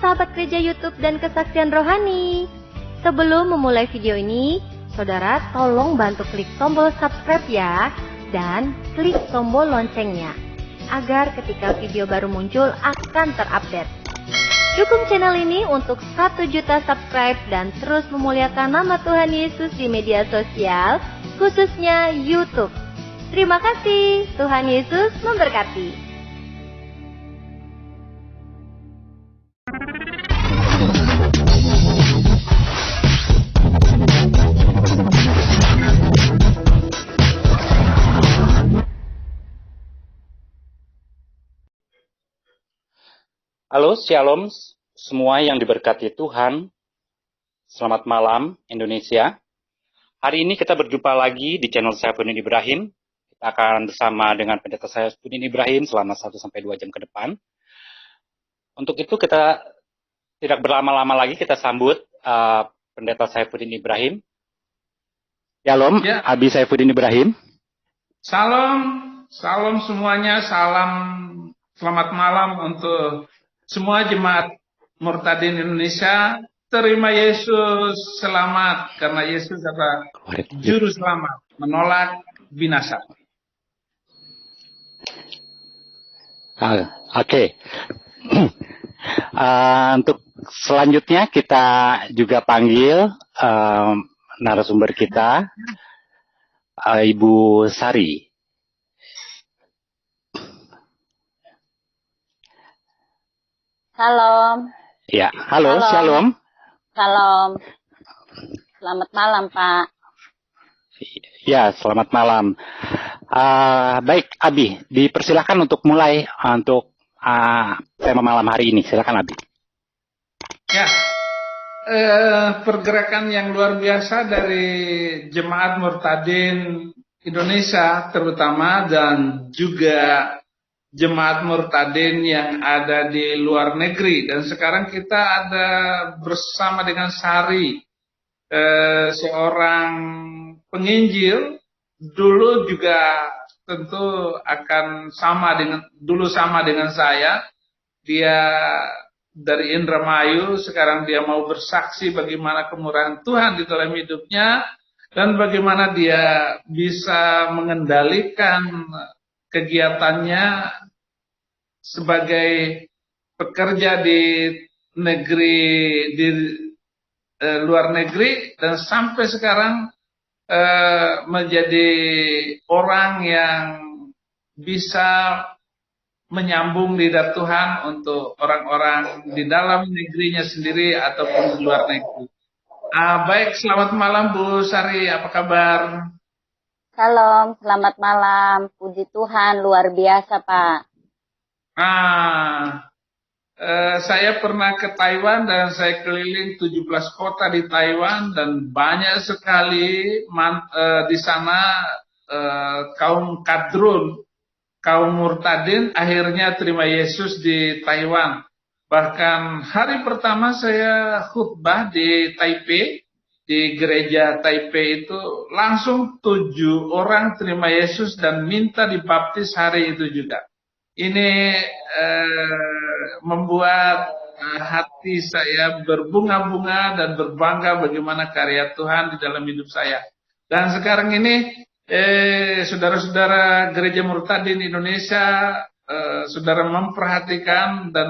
sahabat gereja YouTube dan kesaksian rohani. Sebelum memulai video ini, saudara tolong bantu klik tombol subscribe ya, dan klik tombol loncengnya, agar ketika video baru muncul akan terupdate. Dukung channel ini untuk 1 juta subscribe dan terus memuliakan nama Tuhan Yesus di media sosial, khususnya YouTube. Terima kasih, Tuhan Yesus memberkati. Halo, Shalom semua yang diberkati Tuhan. Selamat malam Indonesia. Hari ini kita berjumpa lagi di channel saya Saifuddin Ibrahim. Kita akan bersama dengan pendeta saya Saifuddin Ibrahim selama 1-2 jam ke depan. Untuk itu kita tidak berlama-lama lagi, kita sambut pendeta Saifuddin Ibrahim. Shalom, ya. Abi Saifuddin Ibrahim. Salam semuanya, salam selamat malam untuk semua jemaat Murtadin Indonesia. Terima Yesus, selamat, karena Yesus adalah juru selamat, menolak binasa. Oke. Untuk selanjutnya kita juga panggil narasumber kita, Ibu Sari. Salam. Ya, halo, Shalom. Salam. Selamat malam, Pak. Ya, selamat malam. Baik, Abi, dipersilakan untuk mulai untuk tema malam hari ini. Silakan, Abi. Ya, pergerakan yang luar biasa dari Jemaat Murtadin Indonesia terutama, dan juga Jemaat Murtadin yang ada di luar negeri. Dan sekarang kita ada bersama dengan Sari, seorang penginjil. Dulu juga tentu akan sama dengan saya. Dia dari Indramayu, sekarang dia mau bersaksi bagaimana kemurahan Tuhan di dalam hidupnya, dan bagaimana dia bisa mengendalikan kegiatannya sebagai pekerja di luar negeri, dan sampai sekarang menjadi orang yang bisa menyambung lidah Tuhan untuk orang-orang di dalam negerinya sendiri ataupun di luar negeri. Baik, selamat malam Bu Sari, apa kabar? Salam, selamat malam. Puji Tuhan, luar biasa, Pak. Saya pernah ke Taiwan dan saya keliling 17 kota di Taiwan, dan banyak sekali di sana kaum kadrun, kaum murtadin akhirnya terima Yesus di Taiwan. Bahkan hari pertama saya khutbah di Taipei, di gereja Taipei itu langsung 7 orang terima Yesus dan minta dibaptis hari itu juga. Ini membuat hati saya berbunga-bunga dan berbangga bagaimana karya Tuhan di dalam hidup saya. Dan sekarang ini saudara-saudara gereja Murtadin Indonesia, saudara memperhatikan, dan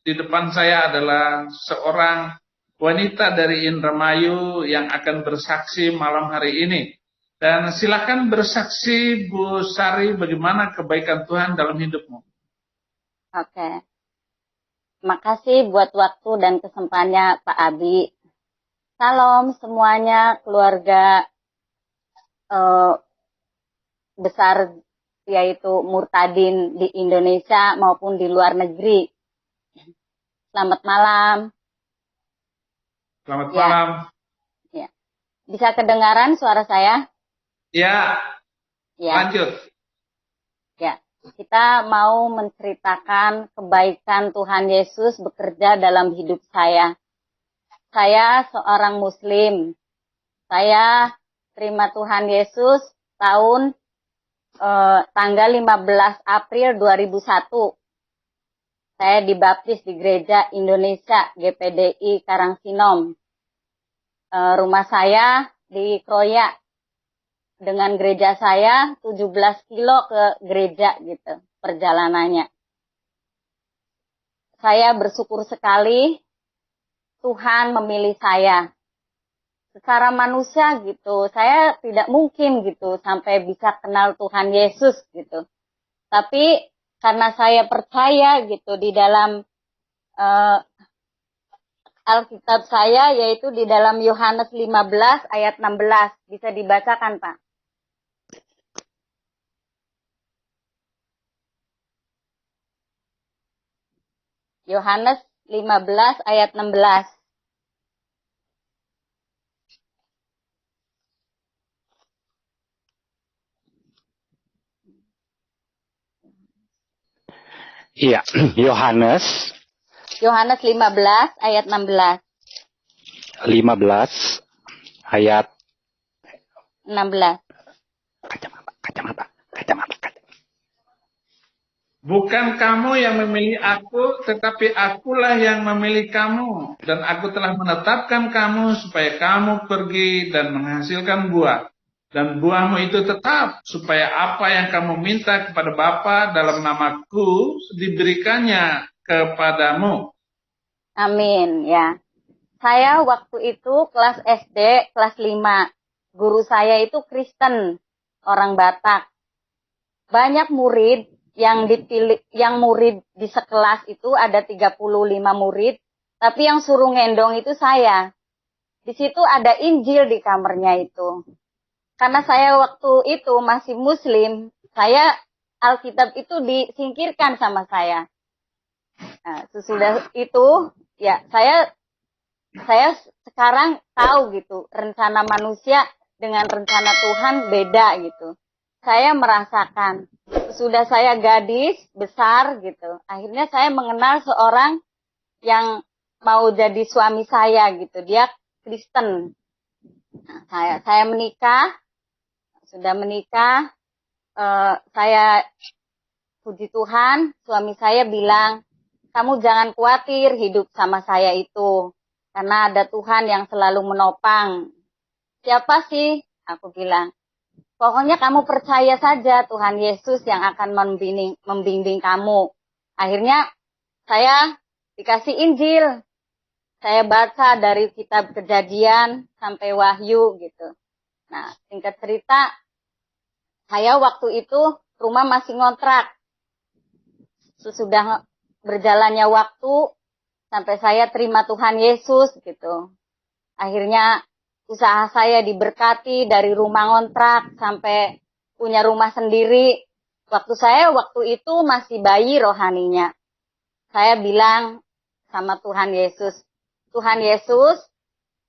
di depan saya adalah seorang wanita dari Indramayu yang akan bersaksi malam hari ini. Dan silakan bersaksi Bu Sari, bagaimana kebaikan Tuhan dalam hidupmu. Oke. Makasih buat waktu dan kesempatannya Pak Abi. Salam semuanya, keluarga besar yaitu Murtadin di Indonesia maupun di luar negeri. Selamat malam. Selamat malam. Ya. Bisa kedengaran suara saya? Ya. Lanjut. Ya. Kita mau menceritakan kebaikan Tuhan Yesus bekerja dalam hidup saya. Saya seorang Muslim. Saya terima Tuhan Yesus tahun tanggal 15 April 2001. Saya dibaptis di Gereja Indonesia GPDI Karangsinom. Rumah saya di Kroya. Dengan gereja saya 17 kilo ke gereja gitu perjalanannya. Saya bersyukur sekali Tuhan memilih saya. Secara manusia gitu, saya tidak mungkin gitu sampai bisa kenal Tuhan Yesus gitu. Tapi karena saya percaya gitu di dalam Alkitab saya, yaitu di dalam Yohanes 15 ayat 16. Bisa dibacakan, Pak? Yohanes 15 ayat 16. Iya, Yohanes Yohanes 15 ayat 16. 15 ayat 16. kacamata. Bukan kamu yang memilih aku, tetapi akulah yang memilih kamu. Dan aku telah menetapkan kamu supaya kamu pergi dan menghasilkan buah. Dan buahmu itu tetap, supaya apa yang kamu minta kepada Bapa dalam namaku diberikannya kepadamu. Amin, ya. Saya waktu itu kelas SD, kelas 5. Guru saya itu Kristen, orang Batak. Banyak murid yang dipilih, yang murid di sekelas itu ada 35 murid, tapi yang suruh ngendong itu saya. Di situ ada Injil di kamarnya itu. Karena saya waktu itu masih Muslim, saya Alkitab itu disingkirkan sama saya. Nah, sesudah itu, ya saya sekarang tahu gitu, rencana manusia dengan rencana Tuhan beda gitu. Saya merasakan, sudah saya gadis besar gitu, akhirnya saya mengenal seorang yang mau jadi suami saya gitu, dia Kristen. Nah, saya menikah, sudah menikah, saya puji Tuhan, suami saya bilang, kamu jangan khawatir hidup sama saya itu, karena ada Tuhan yang selalu menopang. Siapa sih? Aku bilang. Pokoknya kamu percaya saja Tuhan Yesus yang akan membimbing kamu. Akhirnya saya dikasih Injil. Saya baca dari kitab Kejadian sampai Wahyu gitu. Nah, singkat cerita, saya waktu itu rumah masih ngontrak. Sesudah berjalannya waktu, sampai saya terima Tuhan Yesus gitu. Akhirnya usaha saya diberkati dari rumah ngontrak sampai punya rumah sendiri. Waktu itu masih bayi rohaninya. Saya bilang sama Tuhan Yesus, Tuhan Yesus,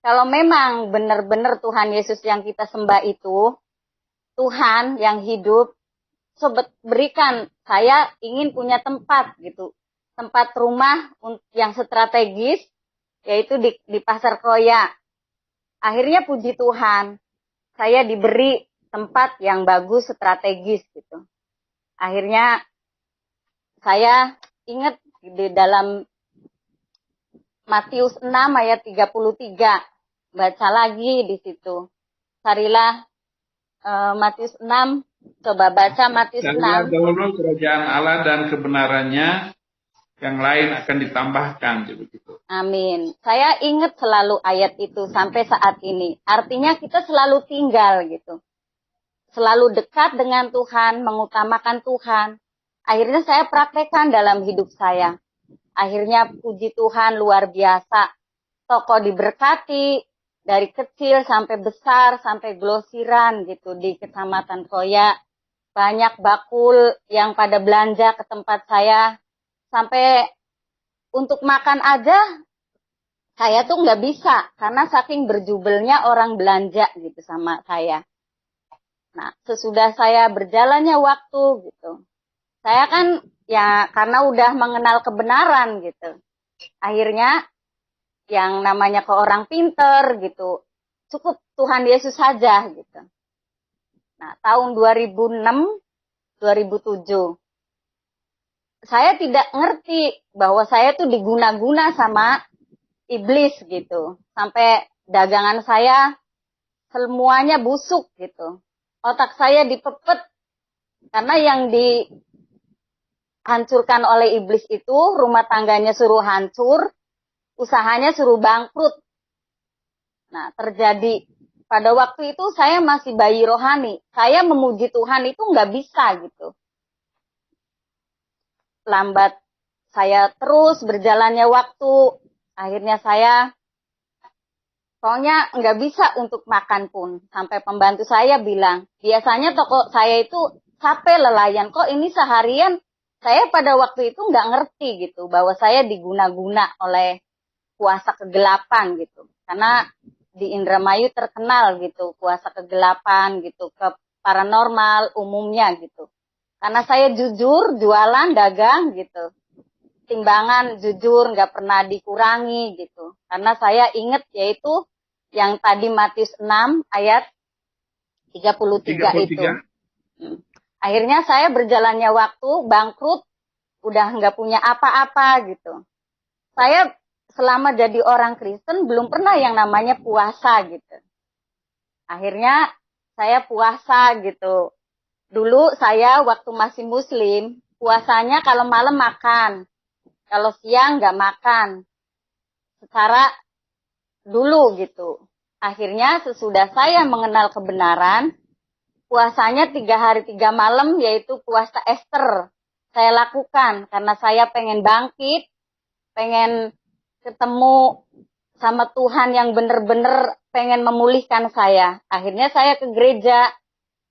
kalau memang benar-benar Tuhan Yesus yang kita sembah itu, Tuhan yang hidup, berikan, saya ingin punya tempat gitu. Tempat rumah yang strategis, yaitu di Pasar Kroya. Akhirnya puji Tuhan, saya diberi tempat yang bagus, strategis gitu. Akhirnya saya ingat di dalam Matius 6 ayat 33. Baca lagi di situ. Carilah Matius 6, coba baca Matius 6. Carilah dahulu kerajaan Allah dan kebenarannya, yang lain akan ditambahkan begitu. Amin. Saya ingat selalu ayat itu sampai saat ini. Artinya kita selalu tinggal gitu. Selalu dekat dengan Tuhan, mengutamakan Tuhan. Akhirnya saya praktekkan dalam hidup saya. Akhirnya puji Tuhan luar biasa. Toko diberkati dari kecil sampai besar, sampai glosiran gitu di Kecamatan Kroya. Banyak bakul yang pada belanja ke tempat saya. Sampai untuk makan aja, saya tuh nggak bisa. Karena saking berjubelnya orang belanja gitu sama saya. Nah, sesudah saya berjalannya waktu gitu. Saya kan ya karena udah mengenal kebenaran gitu. Akhirnya yang namanya ke orang pinter gitu. Cukup Tuhan Yesus saja gitu. Nah, tahun 2006, 2007. saya tidak ngerti bahwa saya tuh diguna-guna sama iblis gitu. Sampai dagangan saya semuanya busuk gitu. Otak saya dipepet karena yang dihancurkan oleh iblis itu rumah tangganya suruh hancur, usahanya suruh bangkrut. Nah, terjadi pada waktu itu saya masih bayi rohani. Saya memuji Tuhan itu nggak bisa gitu. Lambat saya terus berjalannya waktu. Akhirnya saya pokoknya nggak bisa untuk makan pun. Sampai pembantu saya bilang, biasanya toko saya itu capek lelayan. Kok ini seharian saya pada waktu itu nggak ngerti gitu. Bahwa saya diguna-guna oleh kuasa kegelapan gitu. Karena di Indramayu terkenal gitu. Kuasa kegelapan gitu. Ke paranormal umumnya gitu. Karena saya jujur jualan, dagang gitu. Timbangan jujur nggak pernah dikurangi gitu. Karena saya ingat yaitu yang tadi Matius 6 ayat 33 itu. Akhirnya saya berjalannya waktu bangkrut, udah nggak punya apa-apa gitu. Saya selama jadi orang Kristen belum pernah yang namanya puasa gitu. Akhirnya saya puasa gitu. Dulu saya waktu masih muslim, puasanya kalau malam makan. Kalau siang nggak makan. Secara dulu gitu. Akhirnya sesudah saya mengenal kebenaran, puasanya 3 hari 3 malam yaitu puasa Ester. Saya lakukan karena saya pengen bangkit, pengen ketemu sama Tuhan yang benar-benar pengen memulihkan saya. Akhirnya saya ke gereja.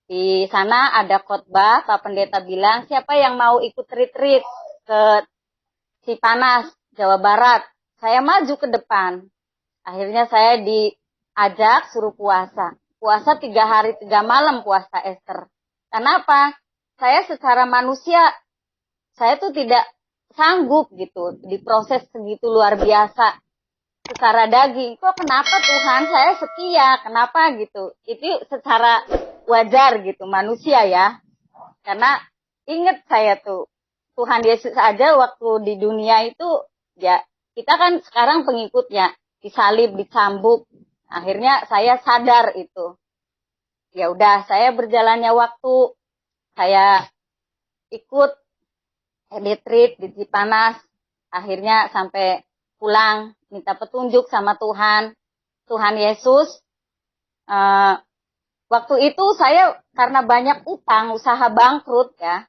Di sana ada khotbah, Pak Pendeta bilang, siapa yang mau ikut retreat ke Cipanas, Jawa Barat? Saya maju ke depan. Akhirnya saya diajak suruh puasa. Puasa 3 hari 3 malam puasa Ester. Kenapa? Saya secara manusia, saya tuh tidak sanggup gitu. Diproses segitu luar biasa. Secara daging. Kok kenapa Tuhan saya setia? Kenapa gitu? Itu secara wajar gitu, manusia ya. Karena ingat saya tuh, Tuhan Yesus aja waktu di dunia itu, ya kita kan sekarang pengikutnya. Disalib, dicambuk. Akhirnya saya sadar itu. Ya udah, saya berjalannya waktu, saya ikut retreat di Cipanas. Akhirnya sampai pulang, minta petunjuk sama Tuhan. Tuhan Yesus, waktu itu saya karena banyak utang, usaha bangkrut ya.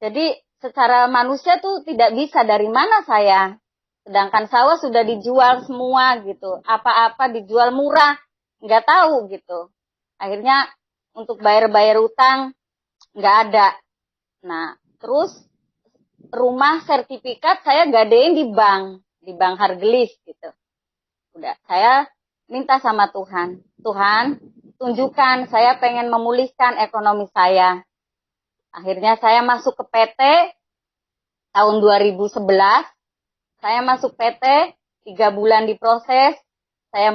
Jadi secara manusia tuh tidak bisa dari mana saya. Sedangkan sawah sudah dijual semua gitu. Apa-apa dijual murah. Nggak tahu gitu. Akhirnya untuk bayar-bayar utang nggak ada. Nah terus rumah sertifikat saya gadein di bank. Di Bank Hargelis gitu. Udah saya minta sama Tuhan. Tuhan tunjukkan saya pengen memulihkan ekonomi saya. Akhirnya saya masuk ke PT tahun 2011. Saya masuk PT, 3 bulan diproses. Saya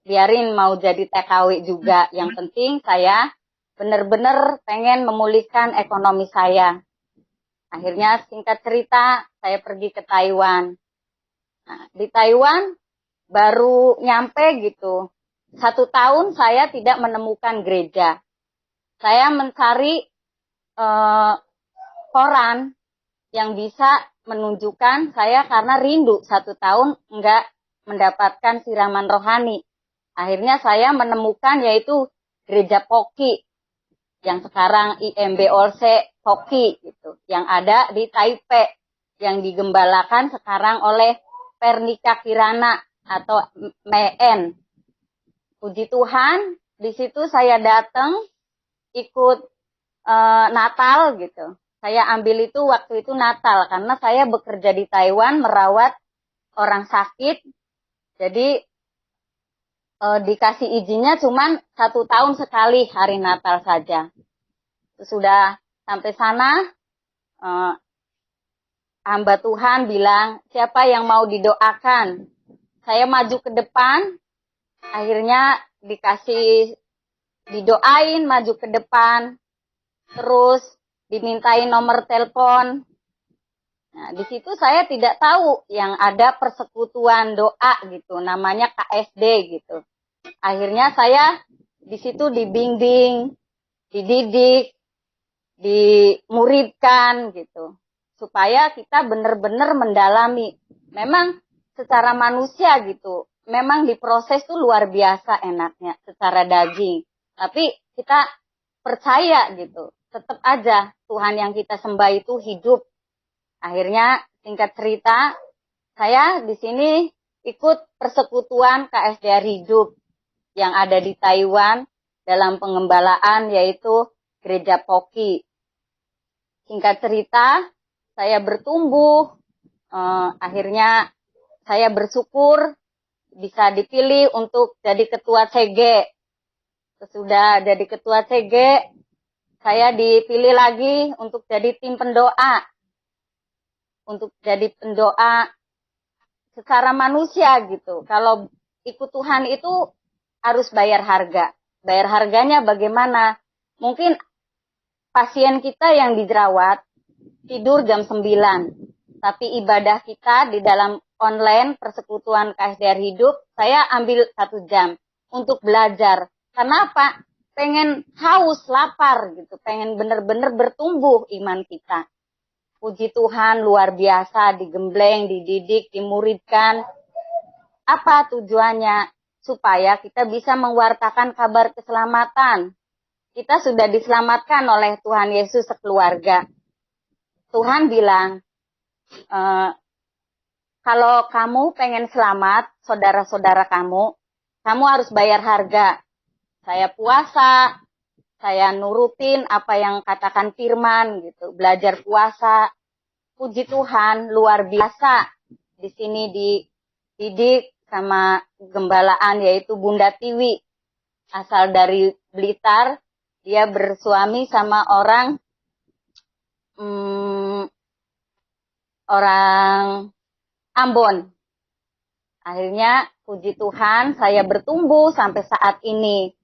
biarin mau jadi TKW juga. Yang penting saya benar-benar pengen memulihkan ekonomi saya. Akhirnya singkat cerita, saya pergi ke Taiwan. Nah, di Taiwan baru nyampe gitu. 1 tahun saya tidak menemukan gereja. Saya mencari koran yang bisa menunjukkan saya karena rindu 1 tahun enggak mendapatkan siraman rohani. Akhirnya saya menemukan yaitu gereja Poki yang sekarang IMB Olse Poki gitu, yang ada di Taipei yang digembalakan sekarang oleh Pernika Kirana atau MEN. Puji Tuhan, di situ saya datang ikut Natal gitu. Saya ambil itu waktu itu Natal karena saya bekerja di Taiwan merawat orang sakit. Jadi dikasih izinnya cuman 1 tahun sekali hari Natal saja. Sudah sampai sana hamba Tuhan bilang, siapa yang mau didoakan? Saya maju ke depan, akhirnya didoain maju ke depan, terus dimintain nomor telepon. Nah, di situ saya tidak tahu yang ada persekutuan doa gitu, namanya KSD gitu. Akhirnya saya di situ dibimbing, dididik, dimuridkan gitu. Supaya kita benar-benar mendalami. Memang secara manusia gitu, memang diproses tuh luar biasa enaknya secara daging. Tapi kita percaya gitu, tetap aja Tuhan yang kita sembah itu hidup. Akhirnya singkat cerita, saya di sini ikut persekutuan KSDR Hidup yang ada di Taiwan dalam pengembalaan yaitu Gereja Poki. Singkat cerita, saya bertumbuh, akhirnya saya bersyukur bisa dipilih untuk jadi ketua CG. Sesudah jadi ketua CG, saya dipilih lagi untuk jadi tim pendoa. Untuk jadi pendoa secara manusia gitu. Kalau ikut Tuhan itu harus bayar harga. Bayar harganya bagaimana? Mungkin pasien kita yang dijerawat tidur jam 9. Tapi ibadah kita di dalam online persekutuan KSDR Hidup, saya ambil 1 jam untuk belajar. Kenapa? Pengen haus, lapar gitu. Pengen benar-benar bertumbuh iman kita. Puji Tuhan luar biasa, digembleng, dididik, dimuridkan. Apa tujuannya? Supaya kita bisa mewartakan kabar keselamatan. Kita sudah diselamatkan oleh Tuhan Yesus sekeluarga. Tuhan bilang, kalau kamu pengen selamat, saudara-saudara kamu harus bayar harga. Saya puasa, saya nurutin apa yang katakan firman gitu, belajar puasa. Puji Tuhan, luar biasa. Di sini dididik sama gembalaan yaitu Bunda Tiwi. Asal dari Blitar, dia bersuami sama orang Ambon. Akhirnya puji Tuhan, saya bertumbuh sampai saat ini.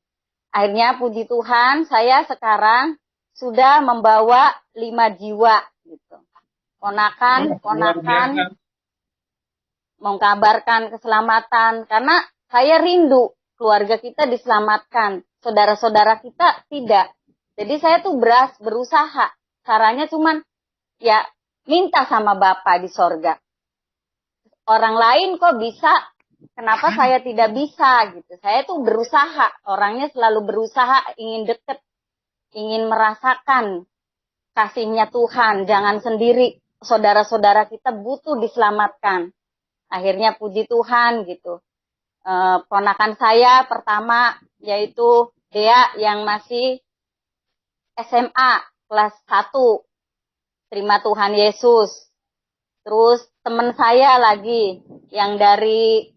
Akhirnya puji Tuhan, saya sekarang sudah membawa 5 jiwa gitu. Ponakan mengkabarkan keselamatan karena saya rindu keluarga kita diselamatkan, saudara-saudara kita tidak. Jadi saya tuh berusaha. Caranya cuman ya minta sama Bapa di sorga. Orang lain kok bisa, kenapa saya tidak bisa gitu. Saya tuh berusaha, orangnya selalu berusaha, ingin deket, ingin merasakan kasihnya Tuhan, jangan sendiri. Saudara-saudara kita butuh diselamatkan. Akhirnya puji Tuhan gitu. Ponakan saya pertama yaitu Dea yang masih SMA kelas 1. Terima Tuhan Yesus. Terus teman saya lagi yang dari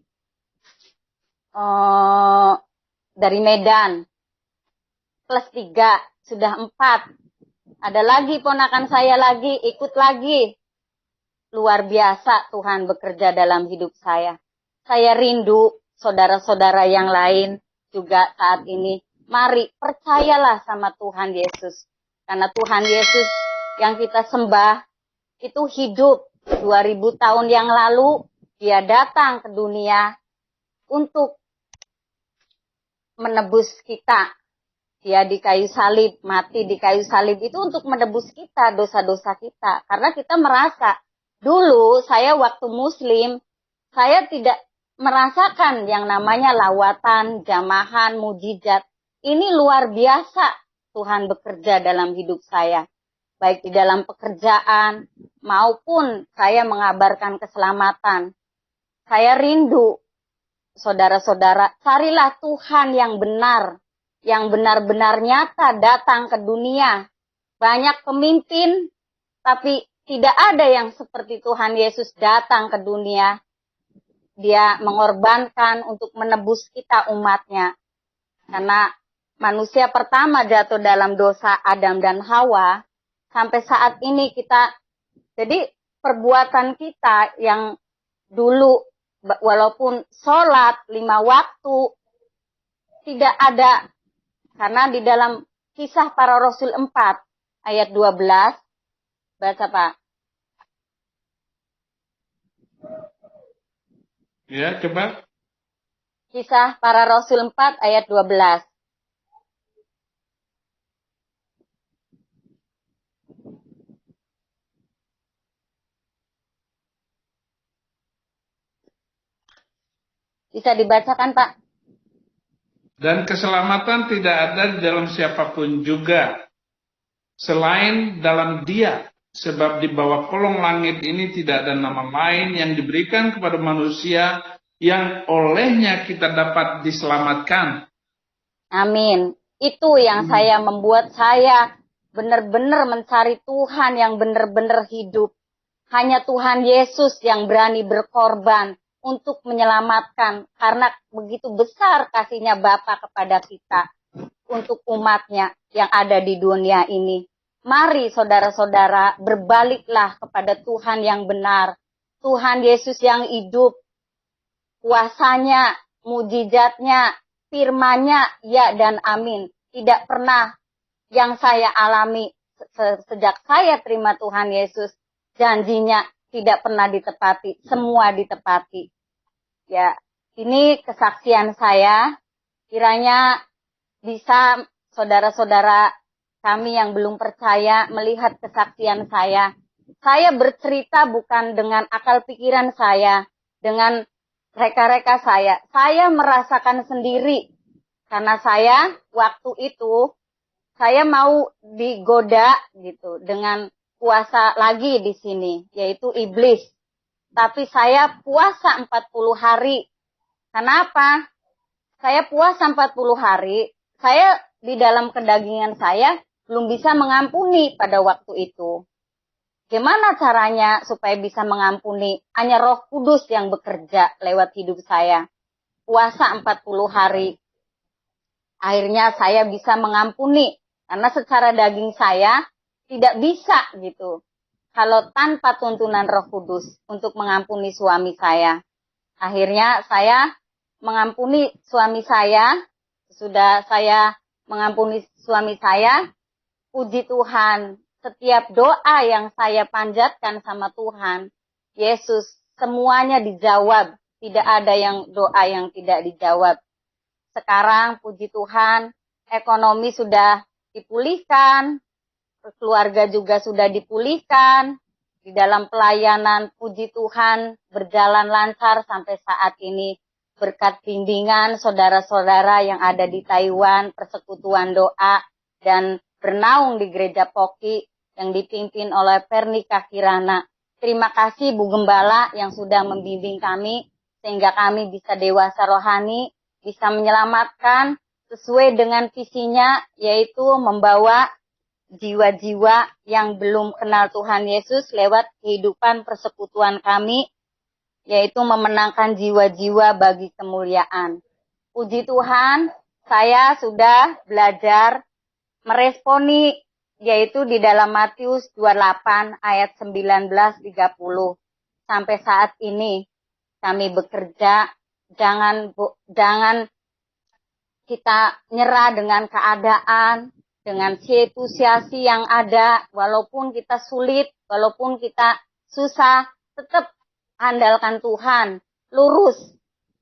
Medan. Kelas 3, sudah 4. Ada lagi ponakan saya lagi, ikut lagi. Luar biasa Tuhan bekerja dalam hidup saya. Saya rindu saudara-saudara yang lain juga saat ini. Mari percayalah sama Tuhan Yesus. Karena Tuhan Yesus yang kita sembah itu hidup 2000 tahun yang lalu. Dia datang ke dunia untuk menebus kita. Dia di kayu salib, mati di kayu salib itu untuk menebus kita, dosa-dosa kita. Karena kita merasa, dulu saya waktu muslim, saya tidak merasakan yang namanya lawatan, jamahan, mujizat. Ini luar biasa Tuhan bekerja dalam hidup saya. Baik di dalam pekerjaan, maupun saya mengabarkan keselamatan. Saya rindu, saudara-saudara, carilah Tuhan yang benar. Yang benar-benar nyata datang ke dunia. Banyak pemimpin, tapi tidak ada yang seperti Tuhan Yesus datang ke dunia. Dia mengorbankan untuk menebus kita umatnya. Karena manusia pertama jatuh dalam dosa Adam dan Hawa. Sampai saat ini kita, jadi perbuatan kita yang dulu walaupun sholat 5 waktu, tidak ada. Karena di dalam Kisah Para Rasul 4 ayat 12, baca Pak. Ya, coba. Kisah Para Rasul 4 ayat 12. Bisa dibacakan, Pak? Dan keselamatan tidak ada di dalam siapapun juga, selain dalam Dia. Sebab di bawah kolong langit ini tidak ada nama lain yang diberikan kepada manusia yang olehnya kita dapat diselamatkan. Amin. Itu yang saya membuat saya benar-benar mencari Tuhan yang benar-benar hidup. Hanya Tuhan Yesus yang berani berkorban untuk menyelamatkan. Karena begitu besar kasihnya Bapa kepada kita untuk umatnya yang ada di dunia ini. Mari saudara-saudara berbaliklah kepada Tuhan yang benar. Tuhan Yesus yang hidup. Kuasanya, mujizatnya, firman-Nya, ya dan amin. Tidak pernah yang saya alami sejak saya terima Tuhan Yesus. Janjinya tidak pernah ditepati. Semua ditepati. Ya, ini kesaksian saya. Kiranya bisa saudara-saudara kami yang belum percaya melihat kesaksian saya. Saya bercerita bukan dengan akal pikiran saya, dengan reka-reka saya. Saya merasakan sendiri. Karena saya waktu itu, saya mau digoda gitu dengan puasa lagi di sini, yaitu iblis. Tapi saya puasa 40 hari. Kenapa? Saya puasa 40 hari, saya di dalam kedagingan saya belum bisa mengampuni pada waktu itu. Gimana caranya supaya bisa mengampuni? Hanya Roh Kudus yang bekerja lewat hidup saya. Puasa 40 hari. Akhirnya saya bisa mengampuni. Karena secara daging saya tidak bisa gitu. Kalau tanpa tuntunan Roh Kudus untuk mengampuni suami saya. Akhirnya saya mengampuni suami saya. Sudah saya mengampuni suami saya. Puji Tuhan. Setiap doa yang saya panjatkan sama Tuhan, Yesus, semuanya dijawab. Tidak ada yang doa yang tidak dijawab. Sekarang, puji Tuhan, ekonomi sudah dipulihkan, keluarga juga sudah dipulihkan, di dalam pelayanan, puji Tuhan, berjalan lancar sampai saat ini. Berkat bimbingan saudara-saudara yang ada di Taiwan, persekutuan doa, dan bernaung di Gereja Poki yang dipimpin oleh Pernika Kirana. Terima kasih Bu Gembala yang sudah membimbing kami sehingga kami bisa dewasa rohani, bisa menyelamatkan sesuai dengan visinya, yaitu membawa jiwa-jiwa yang belum kenal Tuhan Yesus lewat kehidupan persekutuan kami, yaitu memenangkan jiwa-jiwa bagi kemuliaan. Puji Tuhan, saya sudah belajar meresponi, yaitu di dalam Matius 28 ayat 19-30. Sampai saat ini kami bekerja, jangan kita nyerah dengan keadaan, dengan situasi yang ada, walaupun kita sulit, walaupun kita susah, tetap andalkan Tuhan, lurus,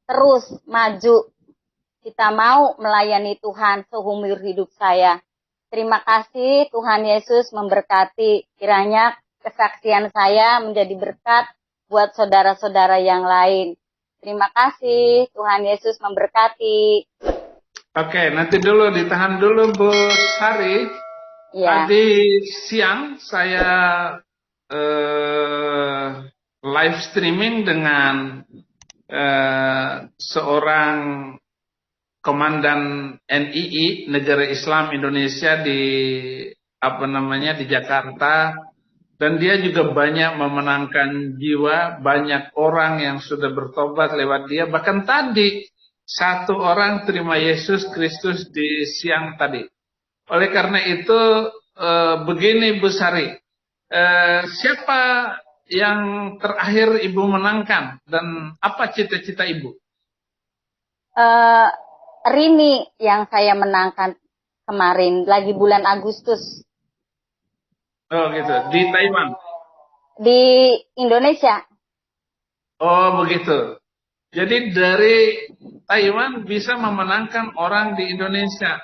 terus maju. Kita mau melayani Tuhan seumur hidup saya. Terima kasih, Tuhan Yesus memberkati. Kiranya kesaksian saya menjadi berkat buat saudara-saudara yang lain. Terima kasih, Tuhan Yesus memberkati. Oke, nanti dulu ditahan dulu Bu Sari. Ya. Tadi siang saya live streaming dengan seorang komandan NII Negara Islam Indonesia di di Jakarta, dan dia juga banyak memenangkan jiwa, banyak orang yang sudah bertobat lewat dia. Bahkan tadi satu orang terima Yesus Kristus di siang tadi. Oleh karena itu begini Bu Sari, siapa yang terakhir Ibu menangkan dan apa cita-cita Ibu? Rini yang saya menangkan kemarin, lagi bulan Agustus. Oh gitu, di Taiwan? Di Indonesia. Oh begitu. Jadi dari Taiwan bisa memenangkan orang di Indonesia.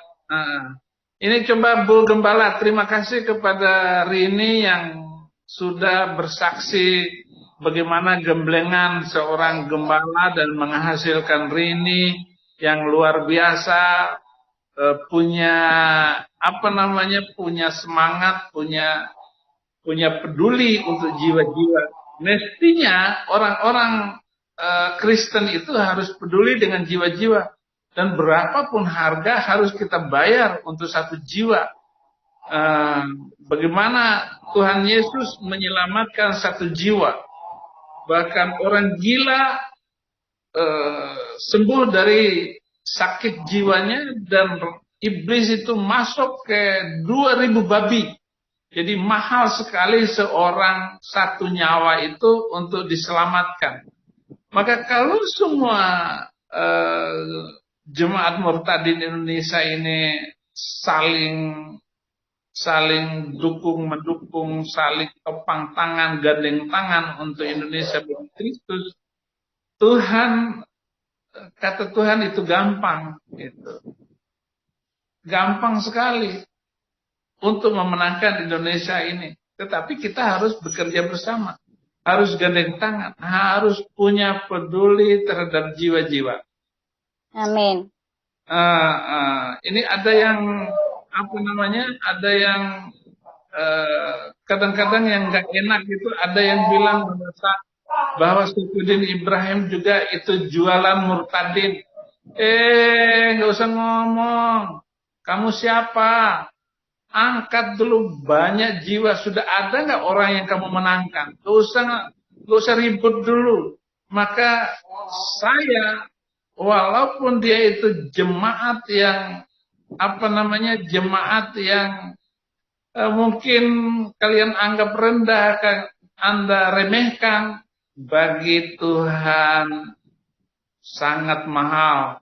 Ini coba Bu Gembala, terima kasih kepada Rini yang sudah bersaksi bagaimana gemblengan seorang gembala dan menghasilkan Rini yang luar biasa, punya punya semangat, punya peduli untuk jiwa-jiwa. Mestinya orang-orang Kristen itu harus peduli dengan jiwa-jiwa, dan berapapun harga harus kita bayar untuk satu jiwa. Bagaimana Tuhan Yesus menyelamatkan satu jiwa, bahkan orang gila sembuh dari sakit jiwanya, dan iblis itu masuk ke 2000 babi. Jadi mahal sekali seorang satu nyawa itu untuk diselamatkan. Maka kalau semua jemaat Murtadin Indonesia ini saling dukung mendukung, saling topang tangan, gandeng tangan untuk Indonesia bagi Kristus, kata Tuhan itu gampang, gitu. Gampang sekali untuk memenangkan Indonesia ini. Tetapi kita harus bekerja bersama, harus gandeng tangan, harus punya peduli terhadap jiwa-jiwa. Amin. Ini ada yang ada yang kadang-kadang yang nggak enak gitu, ada yang bilang bahwa Saifuddin Ibrahim juga itu jualan Murtadin. Nggak usah ngomong. Kamu siapa? Angkat dulu, banyak jiwa. Sudah ada nggak orang yang kamu menangkan? Nggak usah ribut dulu. Maka saya, walaupun dia itu jemaat yang jemaat yang mungkin kalian anggap rendah, Anda remehkan, bagi Tuhan sangat mahal.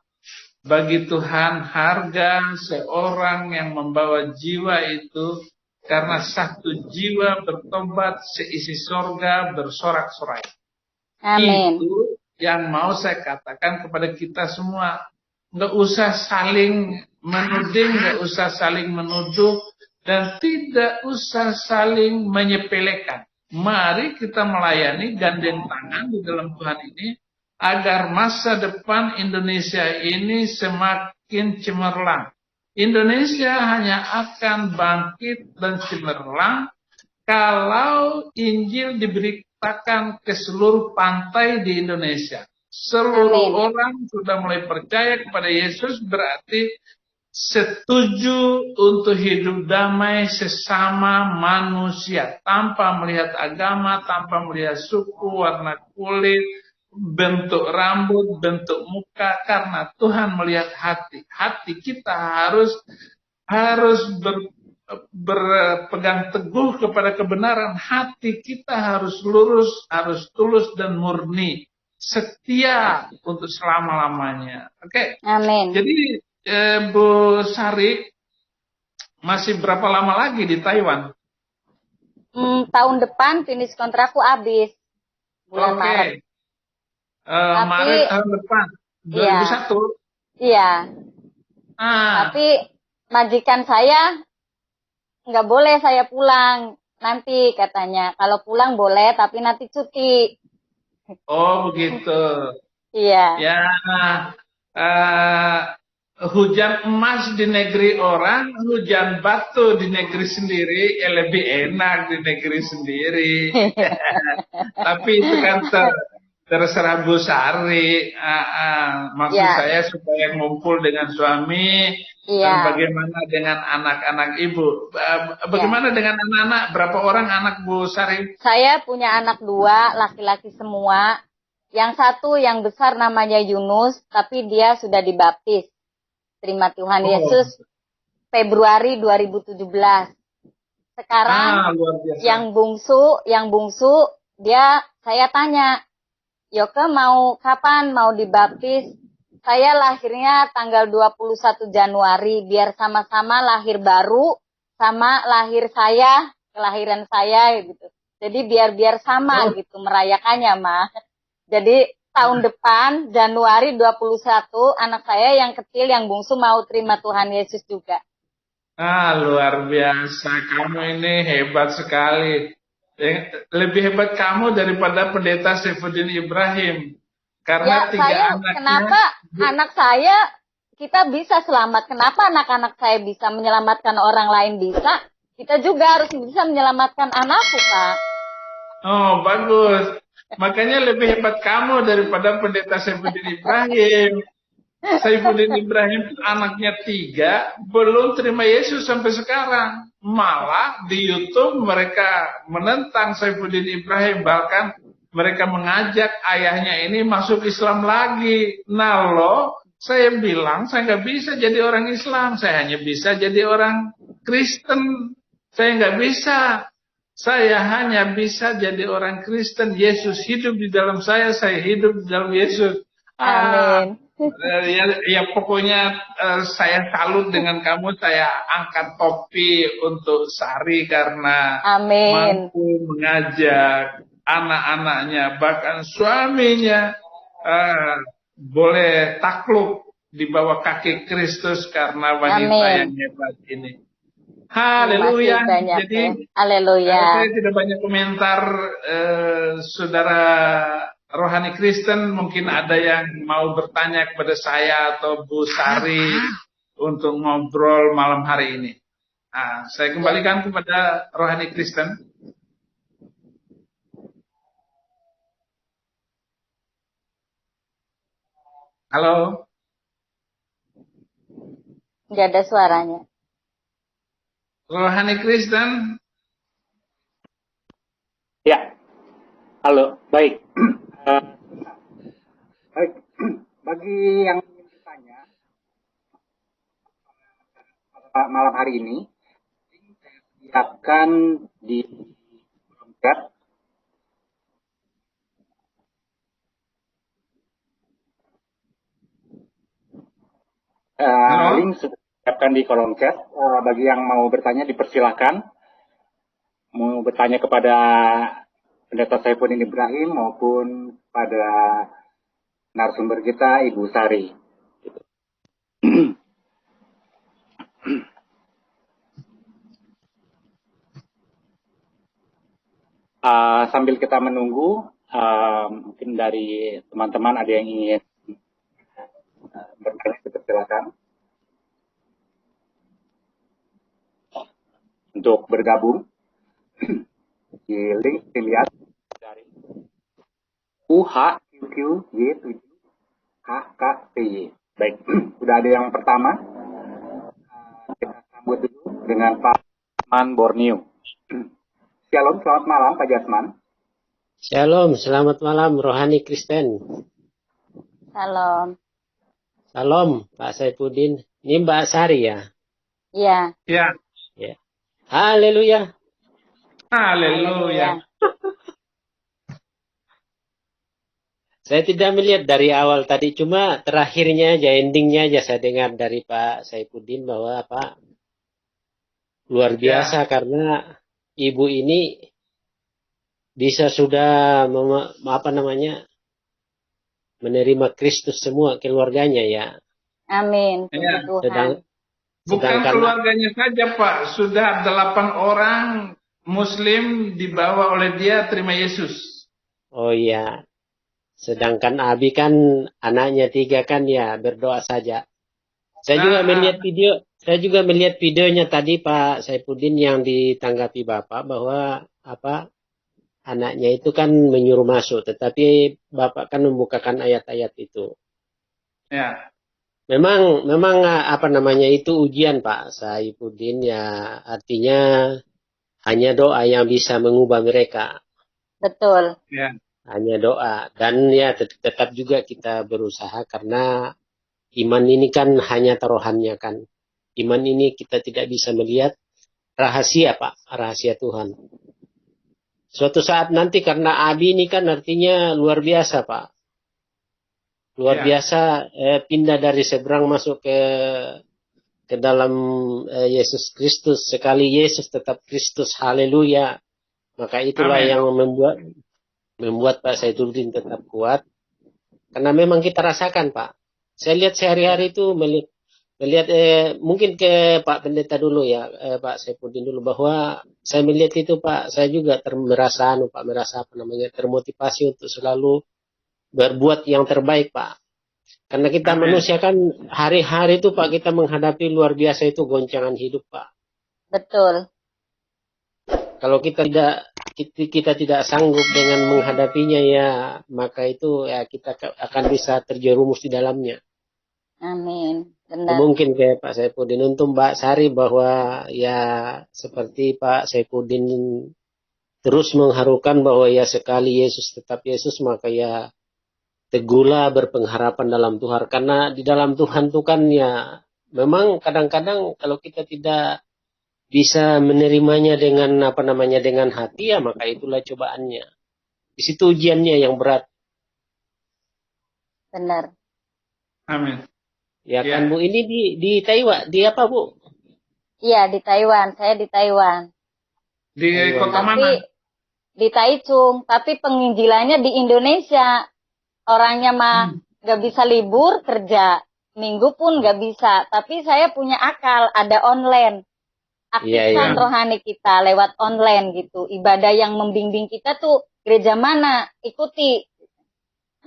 Bagi Tuhan harga seorang yang membawa jiwa itu, karena satu jiwa bertobat seisi sorga bersorak-sorai. Amin. Itu yang mau saya katakan kepada kita semua. Nggak usah saling menuding, nggak usah saling menuduh, dan tidak usah saling menyepelekan. Mari kita melayani gandeng tangan di dalam Tuhan ini, agar masa depan Indonesia ini semakin cemerlang. Indonesia hanya akan bangkit dan cemerlang kalau Injil diberitakan ke seluruh pantai di Indonesia. Seluruh orang sudah mulai percaya kepada Yesus, berarti setuju untuk hidup damai sesama manusia, tanpa melihat agama, tanpa melihat suku, warna kulit, bentuk rambut, bentuk muka, karena Tuhan melihat hati. Hati kita harus berpegang teguh kepada kebenaran. Hati kita harus lurus, harus tulus dan murni, setia untuk selama-lamanya. Oke. Amin. Jadi Bu Sari masih berapa lama lagi di Taiwan? Tahun depan finish kontrakku habis bulan Maret. Maret tahun depan 2001. Iya. Tapi majikan saya nggak boleh saya pulang nanti, katanya. Kalau pulang boleh, tapi nanti cuti. Oh begitu. Iya. Ya. Hujan emas di negeri orang, hujan batu di negeri sendiri, lebih enak di negeri sendiri. Tapi itu kan terserah Bu Sari. Maksud saya supaya ngumpul dengan suami, dan bagaimana dengan anak-anak Ibu? Bagaimana dengan anak-anak? Berapa orang anak Bu Sari? Saya punya anak 2, laki-laki semua. Yang satu yang besar namanya Yunus, tapi dia sudah dibaptis. Terima Tuhan Yesus Februari 2017. Sekarang yang bungsu dia, saya tanya, Yoke mau kapan mau dibaptis? Saya lahirnya tanggal 21 Januari, biar sama-sama lahir baru sama lahir saya, kelahiran saya gitu. Jadi biar sama gitu merayakannya, Ma. Jadi tahun depan Januari 21 anak saya yang kecil yang bungsu mau terima Tuhan Yesus juga. Luar biasa. Kamu ini hebat sekali. Lebih hebat kamu daripada pendeta Saifuddin Ibrahim. Karena Ya, kenapa anak saya kita bisa selamat? Kenapa anak-anak saya bisa menyelamatkan orang lain bisa? Kita juga harus bisa menyelamatkan anakku, Pak. Oh, bagus. Makanya lebih hebat kamu daripada pendeta Saifuddin Ibrahim. Saifuddin Ibrahim anaknya 3, belum terima Yesus sampai sekarang. Malah di YouTube mereka menentang Saifuddin Ibrahim, bahkan mereka mengajak ayahnya ini masuk Islam lagi. Nah loh, saya bilang saya nggak bisa jadi orang Islam, saya hanya bisa jadi orang Kristen. Saya nggak bisa. Saya hanya bisa jadi orang Kristen. Yesus hidup di dalam saya hidup di dalam Yesus. Amin. Ya pokoknya saya salut dengan kamu. Saya angkat topi untuk Sari karena mampu mengajak anak-anaknya, bahkan suaminya boleh takluk di bawah kaki Kristus karena wanita yang hebat ini. Haleluya. Jadi saya tidak banyak komentar, saudara rohani Kristen. Mungkin ada yang mau bertanya kepada saya atau Bu Sari untuk ngobrol malam hari ini. Saya kembalikan kepada rohani Kristen. Halo. Nggak ada suaranya. Rohani Kristen. Ya. Halo, baik. Baik. Bagi yang ingin bertanya malam hari ini, saya siapkan di kolom chat. Link sudah siapkan di kolom chat. Bagi yang mau bertanya dipersilakan. Mau bertanya kepada pendeta Saifuddin Ibrahim maupun pada narasumber kita Ibu Sari. Sambil kita menunggu, mungkin dari teman-teman ada yang ingin bertanya, silakan untuk bergabung di link dilihat dari UHQQY7HKTY. Baik, sudah ada yang pertama. Kita sambut dulu dengan Pak Jasman Borneo. Shalom, selamat malam Pak Jasman. Shalom, selamat malam rohani Kristen. Salam. Salam Pak Saifuddin. Ini Mbak Sari ya? Iya. Ya. Ya. Haleluya. Haleluya. Saya tidak melihat dari awal tadi, cuma terakhirnya aja, endingnya aja saya dengar dari Pak Saifuddin bahwa apa luar biasa karena ibu ini bisa sudah menerima Kristus semua keluarganya ya. Amin. Ya. Tuhan. Bukan keluarganya saja Pak, sudah 8 orang Muslim dibawa oleh dia terima Yesus. Oh iya. Sedangkan Abi kan anaknya 3 kan ya berdoa saja. Saya juga melihat videonya tadi Pak Saifuddin yang ditanggapi Bapak bahwa anaknya itu kan menyuruh masuk, tetapi Bapak kan membukakan ayat-ayat itu. Ya. Memang itu ujian Pak Saifuddin ya, artinya hanya doa yang bisa mengubah mereka. Betul. Ya. Hanya doa dan ya tetap juga kita berusaha karena iman ini kan hanya taruhannya kan. Iman ini kita tidak bisa melihat rahasia Pak, rahasia Tuhan. Suatu saat nanti karena Abi ini kan artinya luar biasa Pak. Luar biasa pindah dari seberang masuk ke dalam Yesus Kristus. Sekali Yesus tetap Kristus. Haleluya. Maka itulah yang membuat Pak Saifuddin tetap kuat. Karena memang kita rasakan, Pak. Saya lihat sehari-hari itu melihat mungkin ke Pak Pendeta dulu ya, Pak Saipudin dulu, bahwa saya melihat itu, Pak, saya juga merasa termotivasi untuk selalu berbuat yang terbaik, Pak. Karena kita Amin. manusia kan hari-hari itu, Pak, kita menghadapi luar biasa itu goncangan hidup, Pak. Betul. Kalau kita tidak sanggup dengan menghadapinya ya, maka itu ya kita akan bisa terjerumus di dalamnya. Amin. Benar. Mungkin kayak Pak Saipudin, untuk Mbak Sari bahwa ya seperti Pak Saipudin terus mengharukan bahwa ya sekali Yesus tetap Yesus, maka ya teguhlah berpengharapan dalam Tuhan. Karena di dalam Tuhan itu kan ya memang kadang-kadang kalau kita tidak bisa menerimanya dengan dengan hati, ya maka itulah cobaannya. Di situ ujiannya yang berat. Benar. Amin. Ya kan Bu, ini di Taiwan, di apa Bu? Iya, di Taiwan. Saya di Taiwan. Di kota Tapi mana? di Taichung, tapi penginjilannya di Indonesia. Orangnya mah gak bisa libur kerja. Minggu pun gak bisa. Tapi saya punya akal, ada online. Aktifkan rohani kita lewat online gitu. Ibadah yang membimbing kita tuh gereja mana, ikuti.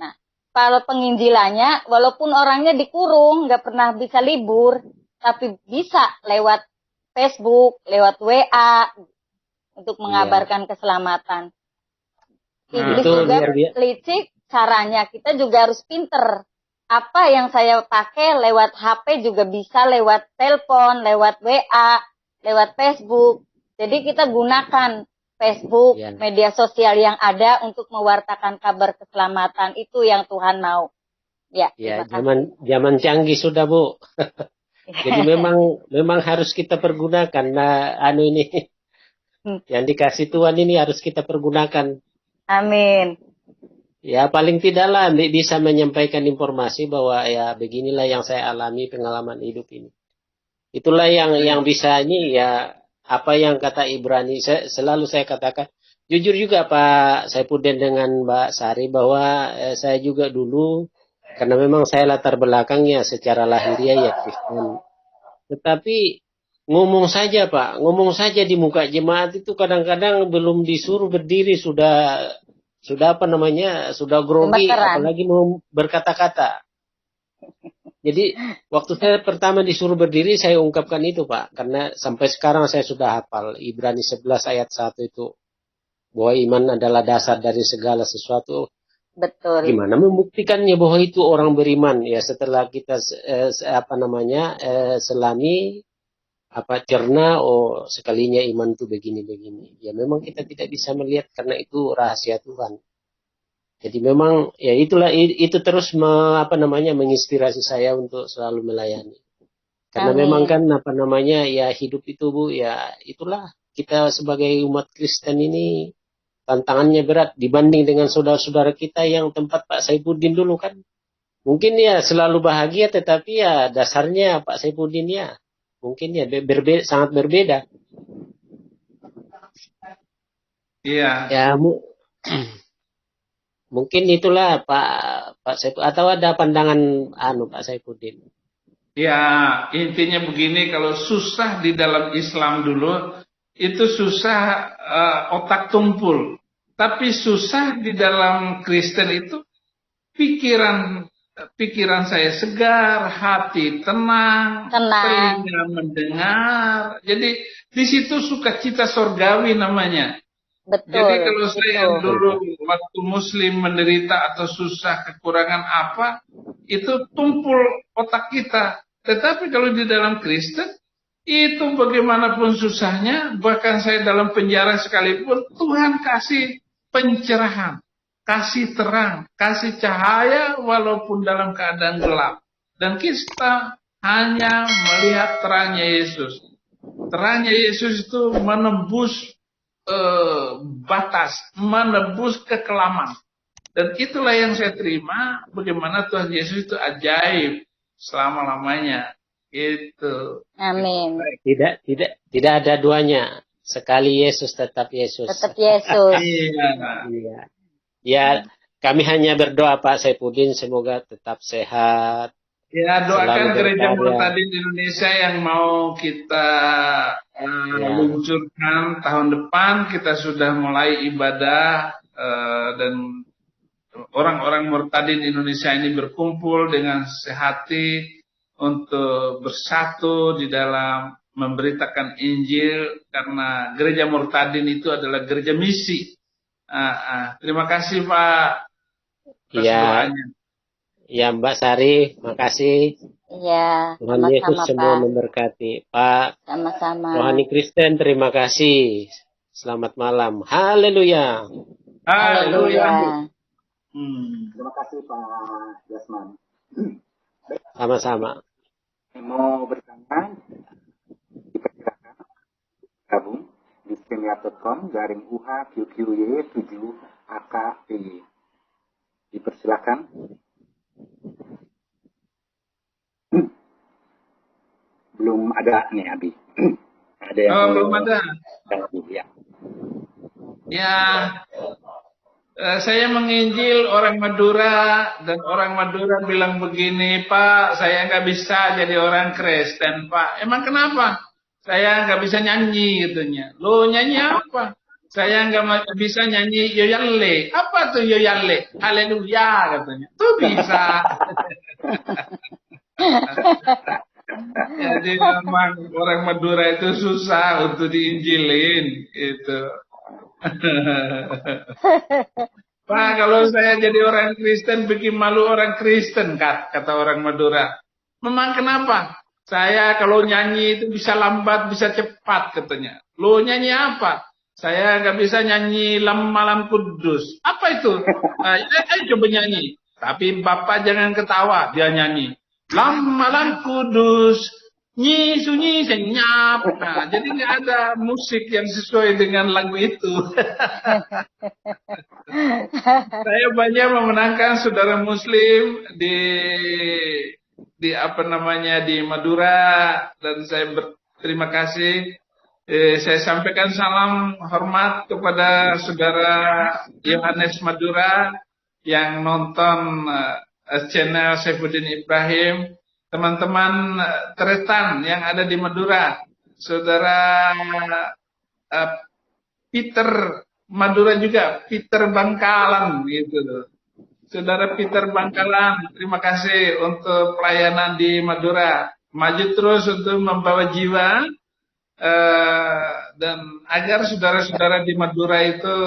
Nah, kalau penginjilannya, walaupun orangnya dikurung, gak pernah bisa libur, tapi bisa lewat Facebook, lewat WA, untuk mengabarkan keselamatan. Iblis juga licik, caranya kita juga harus pinter. Apa yang saya pakai lewat HP juga bisa lewat telepon, lewat WA, lewat Facebook. Jadi kita gunakan Facebook, media sosial yang ada untuk mewartakan kabar keselamatan. Itu yang Tuhan mau. Ya, zaman canggih sudah Bu. Jadi memang harus kita pergunakan. Nah, ini yang dikasih Tuhan ini harus kita pergunakan. Amin. Ya paling tidaklah bisa menyampaikan informasi bahwa ya beginilah yang saya alami pengalaman hidup ini. Itulah yang bisa ini ya, apa yang kata Ibrani, selalu saya katakan. Jujur juga Pak Saipudin dengan Mbak Sari bahwa saya juga dulu, karena memang saya latar belakangnya secara lahiriah ya Kristen. Tetapi ngomong saja Pak, ngomong saja di muka jemaat itu kadang-kadang belum disuruh berdiri sudah sudah grogi, apalagi mau berkata-kata. Jadi waktu saya pertama disuruh berdiri, saya ungkapkan itu Pak, karena sampai sekarang saya sudah hafal Ibrani 11 ayat 1 itu, bahwa iman adalah dasar dari segala sesuatu. Betul. Gimana membuktikannya bahwa itu orang beriman? Ya setelah kita selami cerna, sekalinya iman itu begini-begini. Ya memang kita tidak bisa melihat karena itu rahasia Tuhan. Jadi memang ya itu terus menginspirasi saya untuk selalu melayani. Karena memang kan ya hidup itu Bu, ya itulah kita sebagai umat Kristen ini tantangannya berat dibanding dengan saudara-saudara kita yang tempat Pak Saipudin dulu kan. Mungkin ya selalu bahagia, tetapi ya dasarnya Pak Saipudin ya mungkin ya sangat berbeda. Iya. Ya mungkin itulah Pak Saipudin, atau ada pandangan Pak Saipudin. Ya, intinya begini, kalau susah di dalam Islam dulu itu susah otak tumpul. Tapi susah di dalam Kristen itu pikiran saya segar, hati tenang, telinga mendengar. Jadi di situ sukacita sorgawi namanya. Betul. Jadi kalau saya dulu waktu Muslim menderita atau susah kekurangan apa, itu tumpul otak kita. Tetapi kalau di dalam Kristen, itu bagaimanapun susahnya, bahkan saya dalam penjara sekalipun, Tuhan kasih pencerahan, kasih terang, kasih cahaya walaupun dalam keadaan gelap. Dan kita hanya melihat terangnya Yesus. Terangnya Yesus itu menembus batas, menembus kekelaman. Dan itulah yang saya terima, bagaimana Tuhan Yesus itu ajaib selama-lamanya. Itu. Amin. Tidak ada duanya. Sekali Yesus tetap Yesus. Tetap Yesus. Iya. Ya, Kami hanya berdoa Pak Saifuddin semoga tetap sehat, Ya, doakan selalu Gereja berkarya. Murtadin Indonesia yang mau kita Ya, luncurkan tahun depan. Kita sudah mulai ibadah dan orang-orang Murtadin Indonesia ini berkumpul dengan sehati untuk bersatu di dalam memberitakan Injil, karena Gereja Murtadin itu adalah gereja misi. Terima kasih Pak atas ya, doanya. ya Mbak Sari, makasih. Iya, Tuhan Yesus sama-sama semua Pak. memberkati. Pak Sama-sama. Rohani Kristen, terima kasih. Selamat malam. Haleluya. Haleluya. Haleluya. Terima kasih Pak Yasman. Sama-sama. Mau bertanya, dipersilakan gabung di streamyard.com /UHQQY 7AKPY. Dipersilakan. Belum ada nih Abi. Ada yang Belum ada. Ya. Ya, saya menginjil orang Madura dan orang Madura bilang begini, Pak, saya nggak bisa jadi orang Kristen, Pak. Emang kenapa? Saya nggak bisa nyanyi, katanya. Lo nyanyi apa? Saya nggak bisa nyanyi yoyalle. Apa tuh yoyalle? Haleluya, katanya. Tuh bisa. Jadi memang orang Madura itu susah untuk diinjilin, itu. Pak, kalau saya jadi orang Kristen, bikin malu orang Kristen, kata orang Madura. Memang kenapa? Saya kalau nyanyi itu bisa lambat, bisa cepat, katanya. Lo nyanyi apa? Saya nggak bisa nyanyi malam kudus. Apa itu? Ayo coba nyanyi. Tapi Bapak jangan ketawa, dia nyanyi. Malam kudus, nyi sunyi senyap. Nah, jadi nggak ada musik yang sesuai dengan lagu itu. Saya banyak memenangkan saudara Muslim di apa namanya di Madura, dan saya berterima kasih. Saya sampaikan salam hormat kepada saudara Yohanes Madura yang nonton channel Saifuddin Ibrahim, teman-teman Tretan yang ada di Madura, saudara Peter Madura juga, Peter Bangkalan gitu. Saudara Peter Bangkalan, terima kasih untuk pelayanan di Madura. Maju terus untuk membawa jiwa dan agar saudara-saudara di Madura itu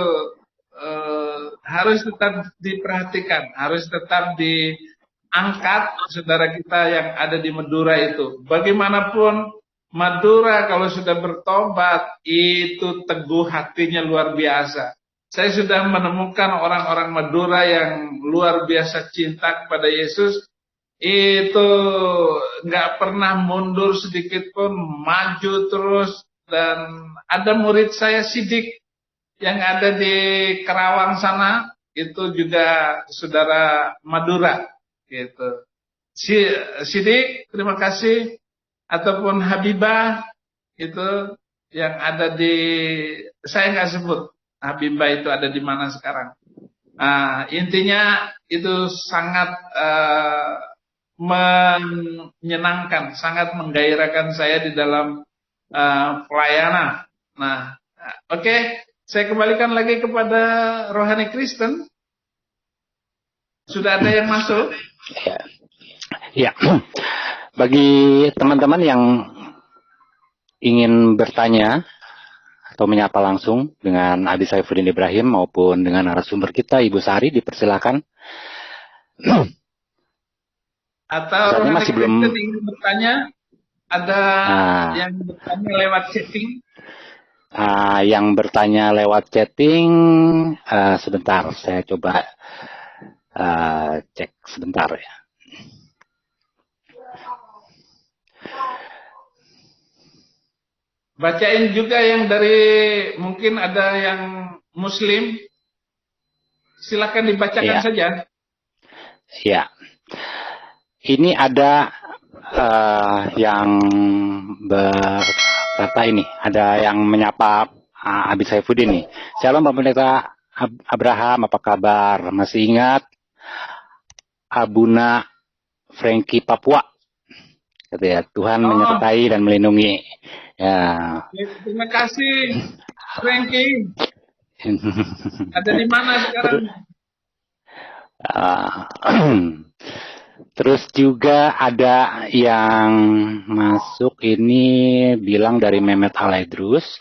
harus tetap diperhatikan, harus tetap diangkat saudara kita yang ada di Madura itu. Bagaimanapun Madura kalau sudah bertobat itu teguh hatinya luar biasa. Saya sudah menemukan orang-orang Madura yang luar biasa cinta kepada Yesus, itu nggak pernah mundur sedikit pun, maju terus. Dan ada murid saya Sidik yang ada di Kerawang sana, itu juga saudara Madura gitu. Sidik, terima kasih. Ataupun Habibah itu yang ada di, saya nggak sebut Habibah itu ada di mana sekarang. Intinya itu sangat menyenangkan, sangat menggairahkan saya di dalam pelayanan. Nah, oke. Saya kembalikan lagi kepada Rohani Kristen. Sudah ada yang masuk? Ya. Bagi teman-teman yang ingin bertanya atau menyapa langsung dengan Abi Saifuddin Ibrahim maupun dengan narasumber kita, Ibu Sari, dipersilakan. Atau Rohani masih belum ingin bertanya, ada yang bertanya lewat chatting? Yang bertanya lewat chatting, sebentar, saya coba cek sebentar ya. Bacain juga yang dari, mungkin ada yang Muslim, silakan dibacakan saja. Ya, ini ada yang berkata ini, ada yang menyapa Abi Saifuddin nih. Shalom Pak Pendeta Abraham, apa kabar? Masih ingat Abuna Frankie Papua? Gitu ya, Tuhan menyertai dan melindungi. Ya. Terima kasih, Frankie. Ada di mana sekarang? Terus juga ada yang masuk ini bilang dari Mehmet Alaidrus.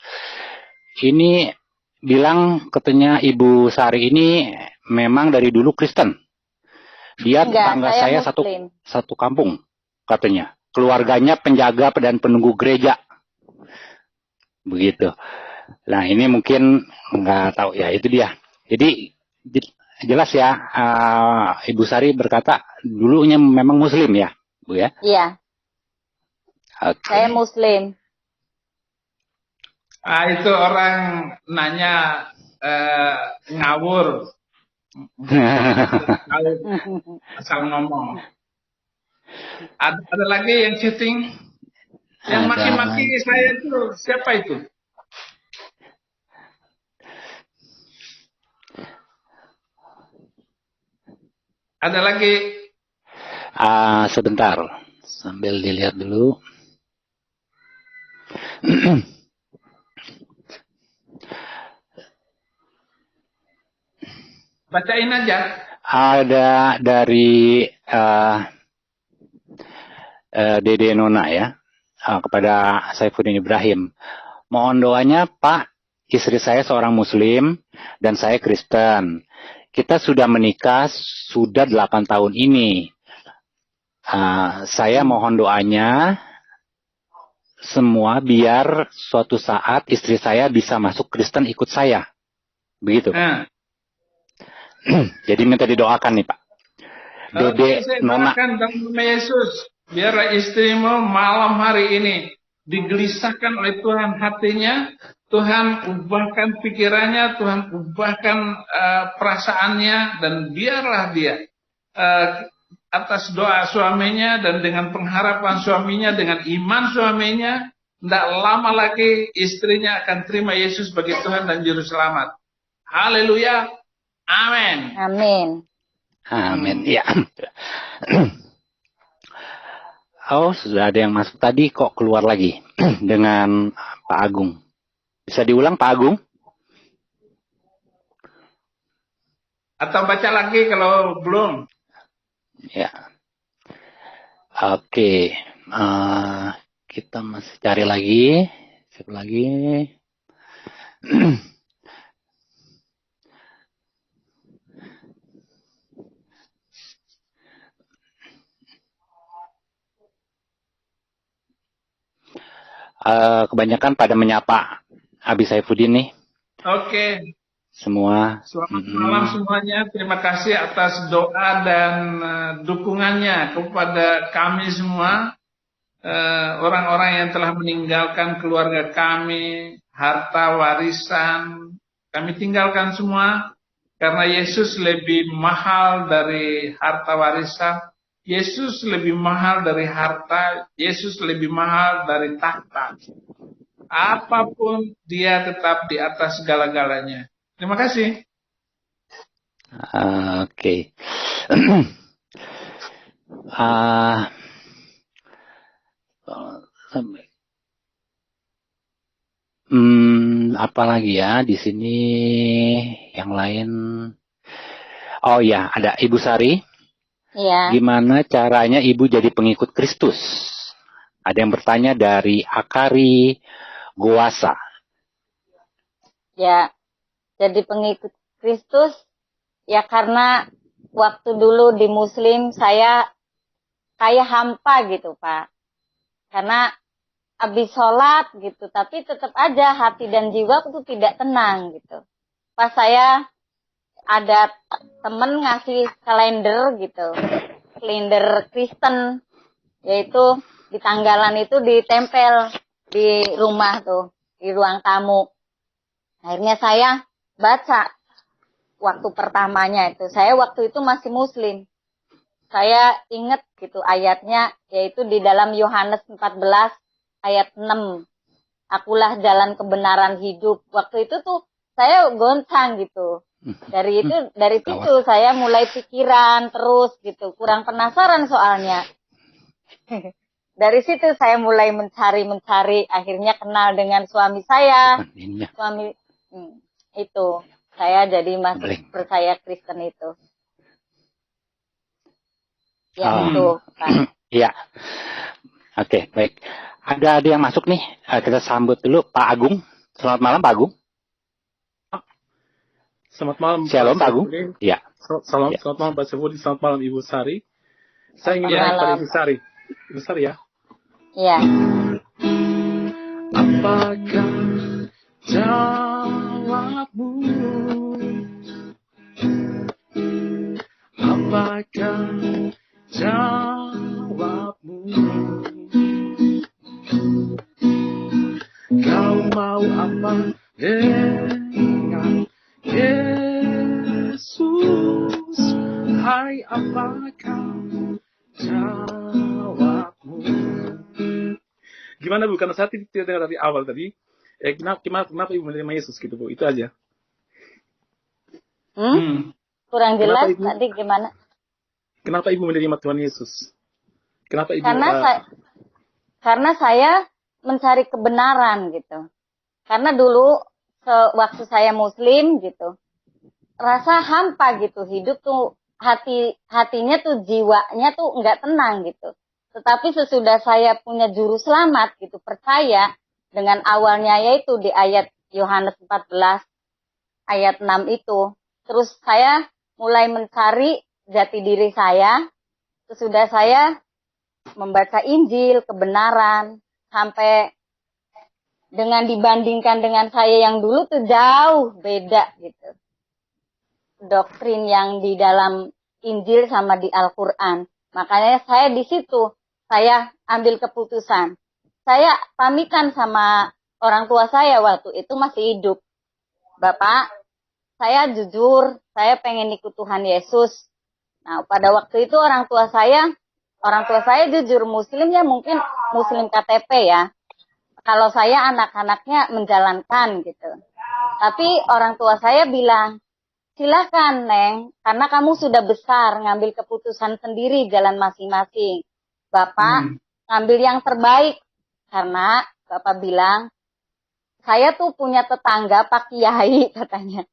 Ini bilang katanya Ibu Sari ini memang dari dulu Kristen. Dia tetangga saya satu kampung katanya. Keluarganya penjaga dan penunggu gereja. Begitu. Nah ini mungkin nggak tahu ya, itu dia. Jadi jelas ya, Ibu Sari berkata dulunya memang Muslim ya, Bu ya? Iya. Okay. Saya Muslim. Itu orang nanya ngawur. Asal ngomong. Ada lagi yang chatting, yang maki-maki saya itu siapa itu? Ada lagi? Sebentar, sambil dilihat dulu. Bacain aja. Ada dari Dede Nona ya, kepada Saifuddin Ibrahim. Mohon doanya Pak, istri saya seorang Muslim dan saya Kristen. Kita sudah menikah sudah 8 tahun ini. Saya mohon doanya semua biar suatu saat istri saya bisa masuk Kristen ikut saya. Begitu. Jadi minta didoakan nih Pak. Dede Nona. Dalam nama Yesus, biar istrimu malam hari ini digelisahkan oleh Tuhan hatinya, Tuhan ubahkan pikirannya, Tuhan ubahkan perasaannya, dan biarlah dia atas doa suaminya dan dengan pengharapan suaminya, dengan iman suaminya, tidak lama lagi istrinya akan terima Yesus sebagai Tuhan dan Juru Selamat. Haleluya. Amin. Amin. Amin. Ya. Oh, sudah ada yang masuk tadi, kok keluar lagi dengan Pak Agung. Bisa diulang Pak Agung? Atau baca lagi kalau belum? Ya. Oke. Kita masih cari lagi. Siapa lagi? Kebanyakan pada menyapa Abi Saifuddin nih. Oke. Semua. Selamat malam semuanya. Terima kasih atas doa dan dukungannya kepada kami semua. Orang-orang yang telah meninggalkan keluarga kami, harta warisan, kami tinggalkan semua. Karena Yesus lebih mahal dari harta warisan. Yesus lebih mahal dari harta, Yesus lebih mahal dari tahta. Apapun dia tetap di atas segala-galanya. Terima kasih. Oke. Apa lagi ya di sini yang lain? Oh ya, ada Ibu Sari. Iya. Gimana caranya Ibu jadi pengikut Kristus? Ada yang bertanya dari Akari Goasa. Ya, jadi pengikut Kristus ya karena waktu dulu di Muslim saya kayak hampa gitu Pak. Karena habis sholat gitu, tapi tetap aja hati dan jiwa itu tidak tenang gitu. Pas saya ada temen ngasih kalender gitu, kalender Kristen, yaitu di tanggalan itu ditempel di rumah tuh, di ruang tamu. Akhirnya saya baca waktu pertamanya itu, saya waktu itu masih Muslim. Saya ingat gitu ayatnya, yaitu di dalam Yohanes 14 ayat 6. Akulah jalan kebenaran hidup. Waktu itu tuh saya goncang gitu. Dari situ saya mulai pikiran terus gitu, kurang penasaran soalnya. Dari situ saya mulai mencari, akhirnya kenal dengan suami saya. Itu saya jadi masuk percaya Kristen itu. Ya itu, Pak. Iya. Oke, baik. Ada yang masuk nih. Kita sambut dulu Pak Agung. Selamat malam, Pak Agung. Selamat malam. Shalom, Pak Agung. Iya. Selamat malam, Pak Sefudi. Selamat malam, Ibu Sari. Saya ingin bertanya pada Ibu Sari. Ibu Sari ya? Iya. Apakah jawabmu? Apakah jawabmu? Kau mau apa dengan Yesus? Hai, apakah jawabmu? Gimana Bu? Karena saya tidak dengar dari awal tadi. Kenapa Ibu menerima Yesus gitu Bu? Itu aja. Kurang jelas tadi gimana? Kenapa Ibu menerima Tuhan Yesus? Kenapa Ibu? Karena saya mencari kebenaran gitu. Karena dulu waktu saya Muslim gitu, rasa hampa gitu, hidup tuh hatinya tuh jiwanya tuh nggak tenang gitu. Tetapi sesudah saya punya juru selamat gitu, percaya dengan awalnya yaitu di ayat Yohanes 14 ayat 6 itu. Terus saya mulai mencari jati diri saya. Sesudah saya membaca Injil, kebenaran, sampai dengan dibandingkan dengan saya yang dulu tuh jauh beda gitu. Doktrin yang di dalam Injil sama di Al-Quran. Makanya saya di situ, saya ambil keputusan. Saya pamitan sama orang tua saya waktu itu masih hidup. Bapak, saya jujur, saya pengen ikut Tuhan Yesus. Nah, pada waktu itu orang tua saya jujur Muslim ya, mungkin Muslim KTP ya. Kalau saya anak-anaknya menjalankan gitu. Tapi orang tua saya bilang, silahkan Neng, karena kamu sudah besar, ngambil keputusan sendiri jalan masing-masing. Bapak ngambil yang terbaik. Karena Bapak bilang, saya tuh punya tetangga Pak Kiai katanya.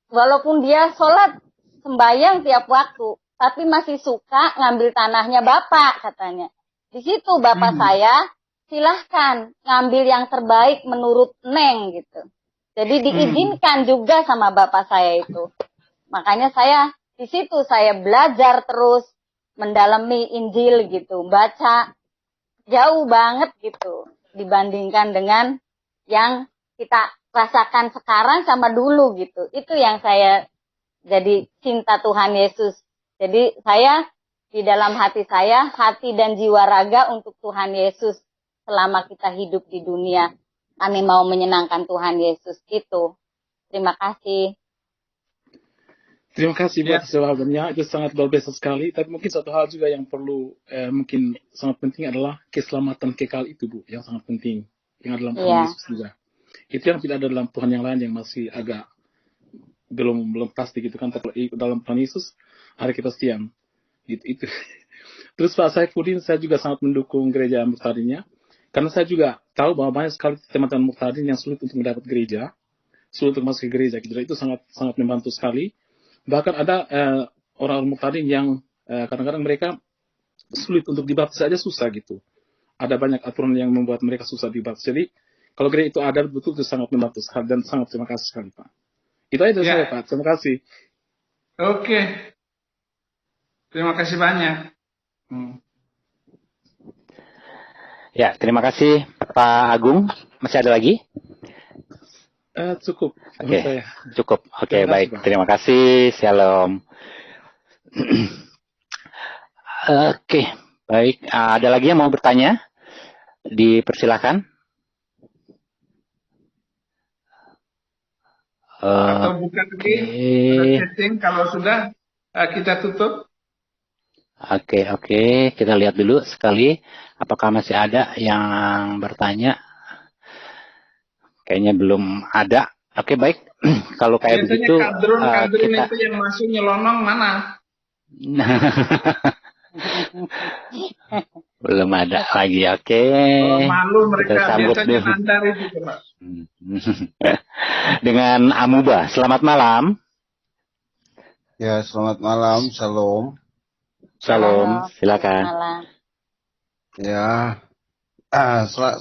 Walaupun dia sholat sembahyang tiap waktu, tapi masih suka ngambil tanahnya Bapak katanya. Di situ Bapak saya, silahkan ngambil yang terbaik menurut Neng gitu. Jadi diizinkan juga sama Bapak saya itu. Makanya saya di situ saya belajar terus mendalami Injil gitu, baca jauh banget gitu dibandingkan dengan yang kita rasakan sekarang sama dulu gitu. Itu yang saya jadi cinta Tuhan Yesus. Jadi saya di dalam hati saya, hati dan jiwa raga untuk Tuhan Yesus selama kita hidup di dunia. Kami mau menyenangkan Tuhan Yesus itu. Terima kasih. Terima kasih buat jawabannya, itu sangat luar biasa sekali. Tapi mungkin satu hal juga yang perlu mungkin sangat penting adalah keselamatan kekal itu Bu, yang sangat penting, yang ada dalam Tuhan Yesus juga. Itu yang tidak ada dalam Tuhan yang lain yang masih agak belum pasti gitu kan. Tapi dalam Tuhan Yesus ada kepastian gitu. Terus Pak Saifuddin, saya juga sangat mendukung gereja Muhtadinnya, karena saya juga tahu bahwa banyak sekali teman-teman Muhtadin yang sulit untuk mendapat gereja, sulit untuk masuk ke gereja gitu. Itu sangat membantu sekali. Bahkan ada orang Muhtadin yang kadang-kadang mereka sulit untuk dibaptis aja susah gitu. Ada banyak aturan yang membuat mereka susah dibaptis. Jadi kalau gereja itu ada betul itu sangat membantu sekali, dan sangat terima kasih sekali Pak. Itu aja dari saya Pak. Terima kasih. Oke. Terima kasih banyak. Ya, terima kasih Pak Agung. Masih ada lagi? Cukup. Oke, cukup. Oke, baik. Terima kasih. Shalom. Oke, baik. Ada lagi yang mau bertanya? Dipersilakan. Atau bukan lagi setting, kalau sudah kita tutup. Oke. Kita lihat dulu sekali apakah masih ada yang bertanya. Kayaknya belum ada. Oke, baik. kalau kayak Biasanya begitu kadrun kita itu yang masuk nyelonong mana? belum ada lagi. Oke. Malu Kita mereka sambut biasanya dulu nandar itu coba. dengan Amuba. Selamat malam. Ya, selamat malam, shalom. Shalom. Silakan. Malam. Ya,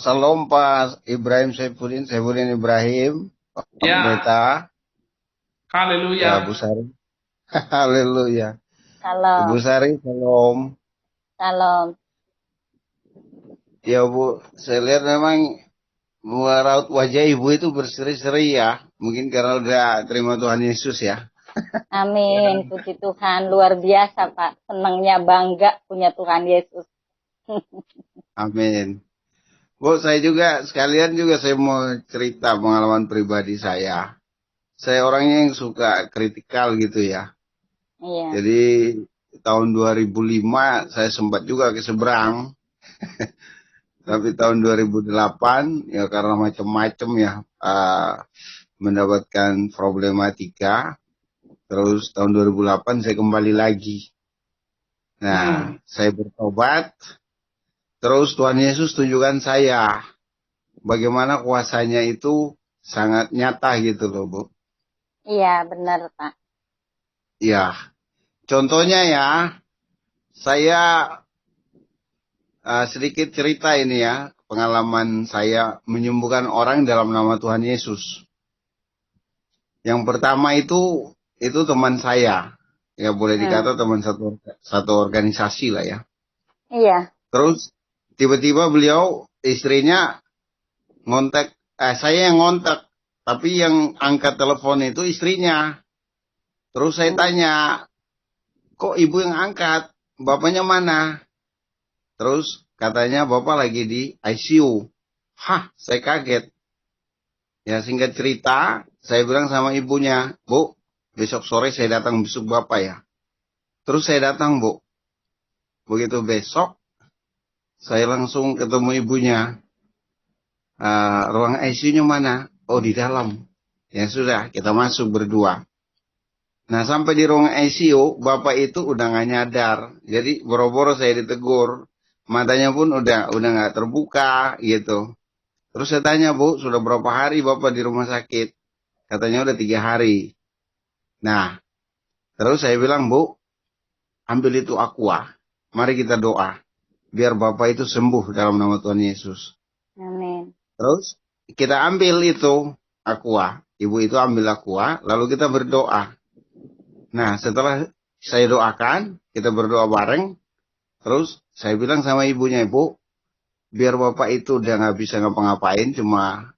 shalom Pak Ibrahim Saifuddin Ibrahim, Pak Ya, Pendeta, ya haleluya. Bu Sari, haleluya. Ibu Salam. Sari, shalom. Salam. Ya Bu, saya lihat memang raut wajah Ibu itu berseri-seri ya, mungkin karena udah terima Tuhan Yesus ya. Amin. Puji Tuhan. Luar biasa, Pak. Senangnya bangga punya Tuhan Yesus. Amin. Bu, saya juga sekalian saya mau cerita pengalaman pribadi saya. Saya orangnya yang suka kritikal gitu ya. Iya. Jadi tahun 2005 saya sempat juga ke seberang. Tapi tahun 2008 ya karena macam-macam ya mendapatkan problematika. Terus tahun 2008 saya kembali lagi. Nah, saya bertobat. Terus Tuhan Yesus tunjukkan saya bagaimana kuasanya itu sangat nyata gitu loh, Bu. Iya, benar, Pak. Ya, contohnya ya, saya sedikit cerita ini ya, pengalaman saya menyembuhkan orang dalam nama Tuhan Yesus. Yang pertama itu teman saya, ya boleh dikata teman satu organisasi lah ya. Iya. Terus tiba-tiba beliau istrinya ngontak, saya yang ngontak, tapi yang angkat telepon itu istrinya. Terus saya tanya, kok ibu yang angkat, bapaknya mana? Terus katanya bapak lagi di ICU. Hah, saya kaget. Ya singkat cerita, saya bilang sama ibunya, Bu, besok sore saya datang besok bapak ya. Terus saya datang, Bu. Begitu besok, saya langsung ketemu ibunya. Ruang ICU-nya mana? Oh, di dalam. Ya sudah, kita masuk berdua. Nah, sampai di ruang ICU, bapak itu udah nggak nyadar. Jadi, boro-boro saya ditegur. Matanya pun udah nggak terbuka, gitu. Terus saya tanya, Bu, sudah berapa hari bapak di rumah sakit? Katanya udah 3 hari. Nah, terus saya bilang, Bu, ambil itu aqua. Mari kita doa. Biar bapak itu sembuh dalam nama Tuhan Yesus. Amin. Terus kita ambil itu aqua. Ibu itu ambil aqua, lalu kita berdoa. Nah, setelah saya doakan, kita berdoa bareng. Terus saya bilang sama ibunya, Ibu, biar bapak itu udah nggak bisa ngapa-ngapain, cuma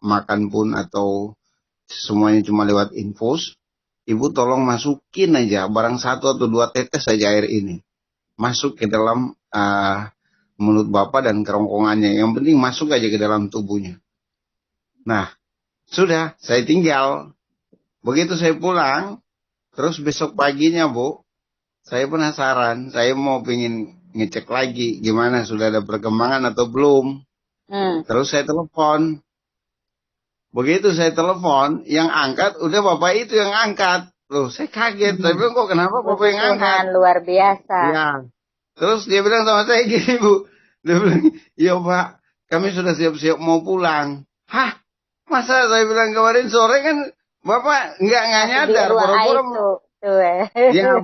makan pun atau semuanya cuma lewat infus. Ibu tolong masukin aja barang 1 atau 2 tetes saja air ini. Masuk ke dalam mulut bapak dan kerongkongannya. Yang penting masuk aja ke dalam tubuhnya. Nah, sudah, saya tinggal. Begitu saya pulang, terus besok paginya, Bu, saya penasaran. Saya mau pengen ngecek lagi gimana, sudah ada perkembangan atau belum. Terus saya telepon. Begitu saya telepon, yang angkat udah bapak itu yang angkat. Loh, saya kaget. Saya bilang, kok kenapa bapak yang angkat? Tuhan luar biasa. Ya. Terus dia bilang sama saya gini, Bu. Dia bilang, iya Pak, kami sudah siap-siap mau pulang. Hah? Masa saya bilang kemarin sore kan bapak nggak nyadar. Boro-boro ya,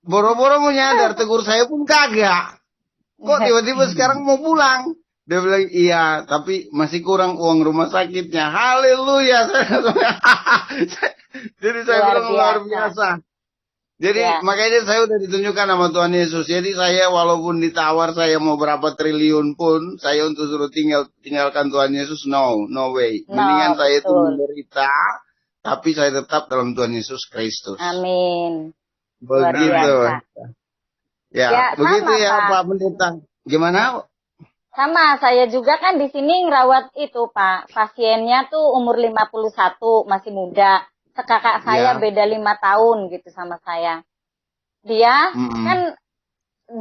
boro-boro mau nyadar. Tegur saya pun kagak. Kok tiba-tiba sekarang mau pulang? Dia bilang, iya, tapi masih kurang uang rumah sakitnya. Haleluya. Jadi saya bilang luar biasa. Jadi makanya saya udah ditunjukkan sama Tuhan Yesus. Jadi saya walaupun ditawar saya mau berapa triliun pun, saya untuk suruh tinggalkan Tuhan Yesus, no way. Mendingan saya itu menderita, tapi saya tetap dalam Tuhan Yesus Kristus. Amin. Begitu. Ya, begitu sama, ya Pak Pendeta. Gimana? Sama, saya juga kan di sini ngerawat itu Pak. Pasiennya tuh umur 51, masih muda. Kakak saya beda 5 tahun gitu sama saya. Dia kan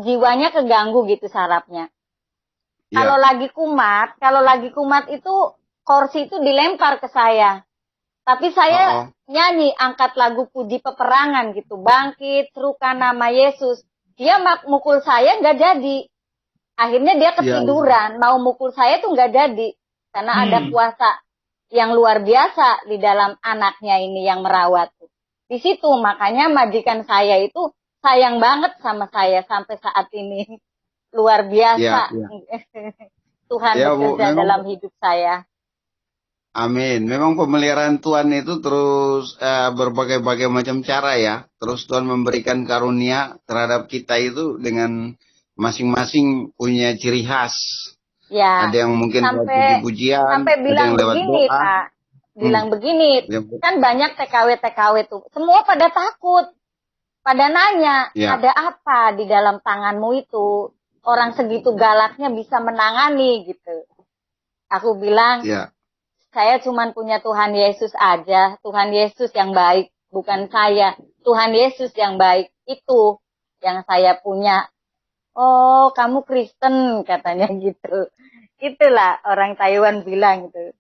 jiwanya keganggu gitu sarafnya. Kalau lagi kumat itu kursi itu dilempar ke saya. Tapi saya nyanyi, angkat lagu puji peperangan gitu. Bangkit, serukan nama Yesus. Dia mukul saya nggak jadi. Akhirnya dia ketiduran. Mau mukul saya tuh nggak jadi. Karena ada kuasa yang luar biasa di dalam anaknya ini yang merawat. Di situ makanya majikan saya itu sayang banget sama saya sampai saat ini. Luar biasa. Tuhan bekerja dalam hidup saya. Amin. Memang pemeliharaan Tuhan itu terus berbagai-bagai macam cara ya. Terus Tuhan memberikan karunia terhadap kita itu dengan masing-masing punya ciri khas. Ya. Ada yang mungkin puji-pujian, sampai bilang begini, Pak. Bilang begini, kan banyak TKW-TKW tuh. Semua pada takut. Pada nanya, ada apa di dalam tanganmu itu? Orang segitu galaknya bisa menangani gitu. Aku bilang, saya cuma punya Tuhan Yesus aja. Tuhan Yesus yang baik, bukan saya. Tuhan Yesus yang baik, itu yang saya punya. Oh, kamu Kristen katanya gitu. Itulah orang Taiwan bilang gitu.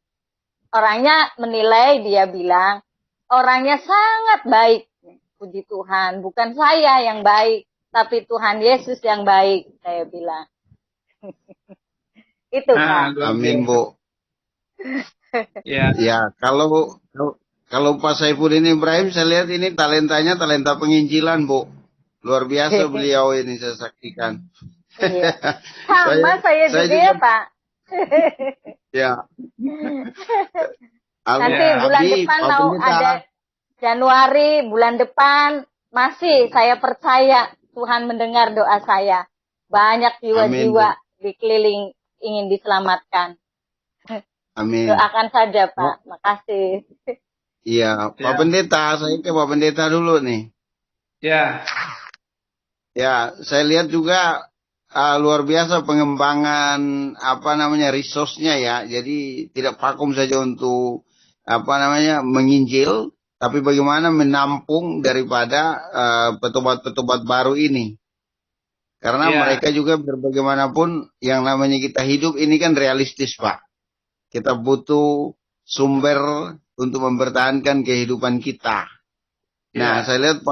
Orangnya menilai, dia bilang, orangnya sangat baik. Puji Tuhan, bukan saya yang baik, tapi Tuhan Yesus yang baik, saya bilang. Itu, Pak. Amin, Bu. Ya, kalau Pak Saifuddin Ibrahim, saya lihat ini talentanya talenta penginjilan, Bu. Luar biasa beliau ini, saya saksikan. Sama saya juga ya, Pak. Ya. Nanti bulan depan mau ada Januari, bulan depan masih saya percaya Tuhan mendengar doa saya. Banyak jiwa-jiwa di keliling ingin diselamatkan. Amin. Doakan saja, Pak. Makasih. Iya, Pak Pendeta, saya ke Pak Pendeta dulu nih. Ya, saya lihat juga luar biasa pengembangan resource-nya ya. Jadi tidak vakum saja untuk menginjil, tapi bagaimana menampung daripada petobat-petobat baru ini. Karena mereka juga bagaimanapun yang namanya kita hidup ini kan realistis, Pak. Kita butuh sumber untuk mempertahankan kehidupan kita. Nah, saya lihat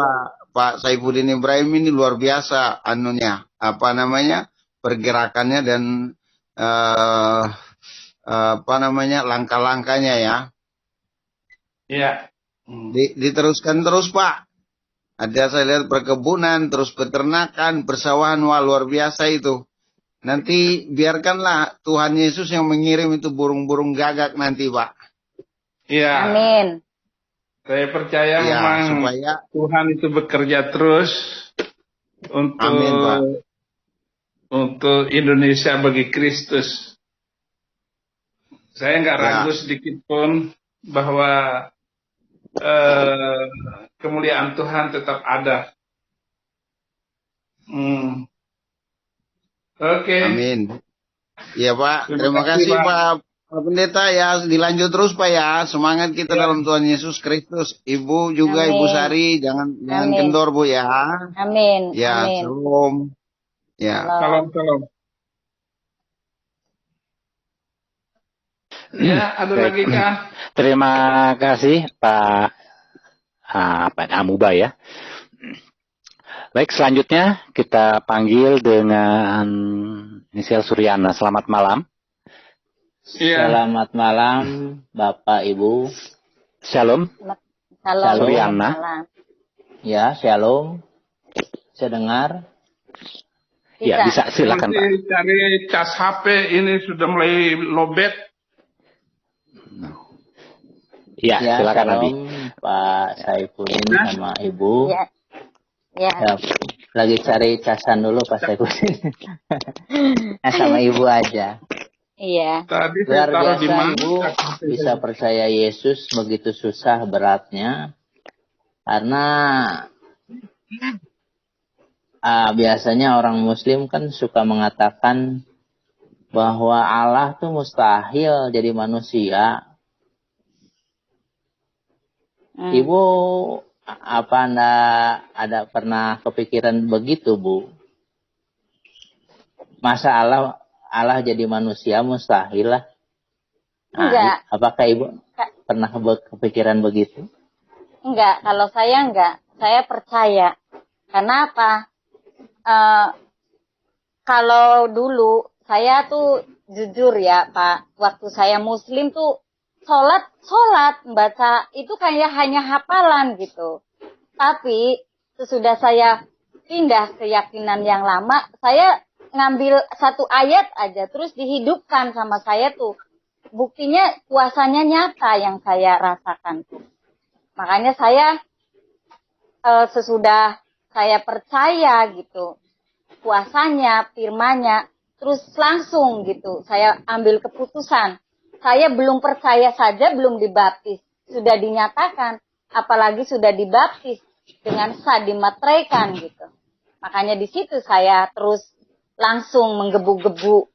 Pak Saifuddin Ibrahim ini luar biasa pergerakannya dan langkah-langkahnya ya. Iya. Diteruskan terus, Pak. Ada saya lihat perkebunan, terus peternakan, persawahan, wah luar biasa itu. Nanti biarkanlah Tuhan Yesus yang mengirim itu burung-burung gagak nanti, Pak. Iya. Amin. Saya percaya memang supaya Tuhan itu bekerja terus untuk Indonesia bagi Kristus. Saya nggak ragu sedikit pun bahwa kemuliaan Tuhan tetap ada. Oke. Amin. Iya, Pak. Terima kasih Pak Pendeta ya. Dilanjut terus Pak ya. Semangat kita dalam Tuhan Yesus Kristus. Ibu juga, Ibu Sari, jangan kendor Bu ya. Amin. Ya, Amin. shalom. Ya. Salam. Ya, ada lagi Kak. Terima kasih Pak Amuba ya. Baik, selanjutnya kita panggil dengan inisial Suryana. Selamat malam. Selamat malam Bapak Ibu. Shalom. Shalom. Suryana. Ya, shalom. Bisa dengar? Ya, bisa, silakan Pak. Cari cas HP ini sudah mulai lobet. Ya, silakan Abi. Pak Saifuddin sama Ibu. Ya. Lagi cari casan dulu Pak Saifuddin. Sama Ibu aja. Iya. Luar biasa Ibu bisa percaya Yesus begitu susah beratnya. Karena biasanya orang Muslim kan suka mengatakan bahwa Allah tuh mustahil jadi manusia. Ibu, apa Anda ada pernah kepikiran begitu, Bu? Masa Allah jadi manusia mustahil lah? Enggak. Apakah Ibu? pernah kepikiran begitu? Enggak, kalau saya enggak. Saya percaya. Karena apa? Kalau dulu, saya tuh jujur ya Pak, waktu saya muslim tuh sholat, baca, itu kayak hanya hafalan gitu. Tapi, sesudah saya pindah keyakinan yang lama, saya ngambil satu ayat aja, terus dihidupkan sama saya tuh. Buktinya kuasanya nyata yang saya rasakan tuh. Makanya saya sesudah saya percaya gitu, kuasanya, firmannya, terus langsung gitu, saya ambil keputusan. Saya belum percaya saja, belum dibaptis. Sudah dinyatakan, apalagi sudah dibaptis, dengan sah dimateraikan gitu. Makanya di situ saya terus langsung menggebu-gebu,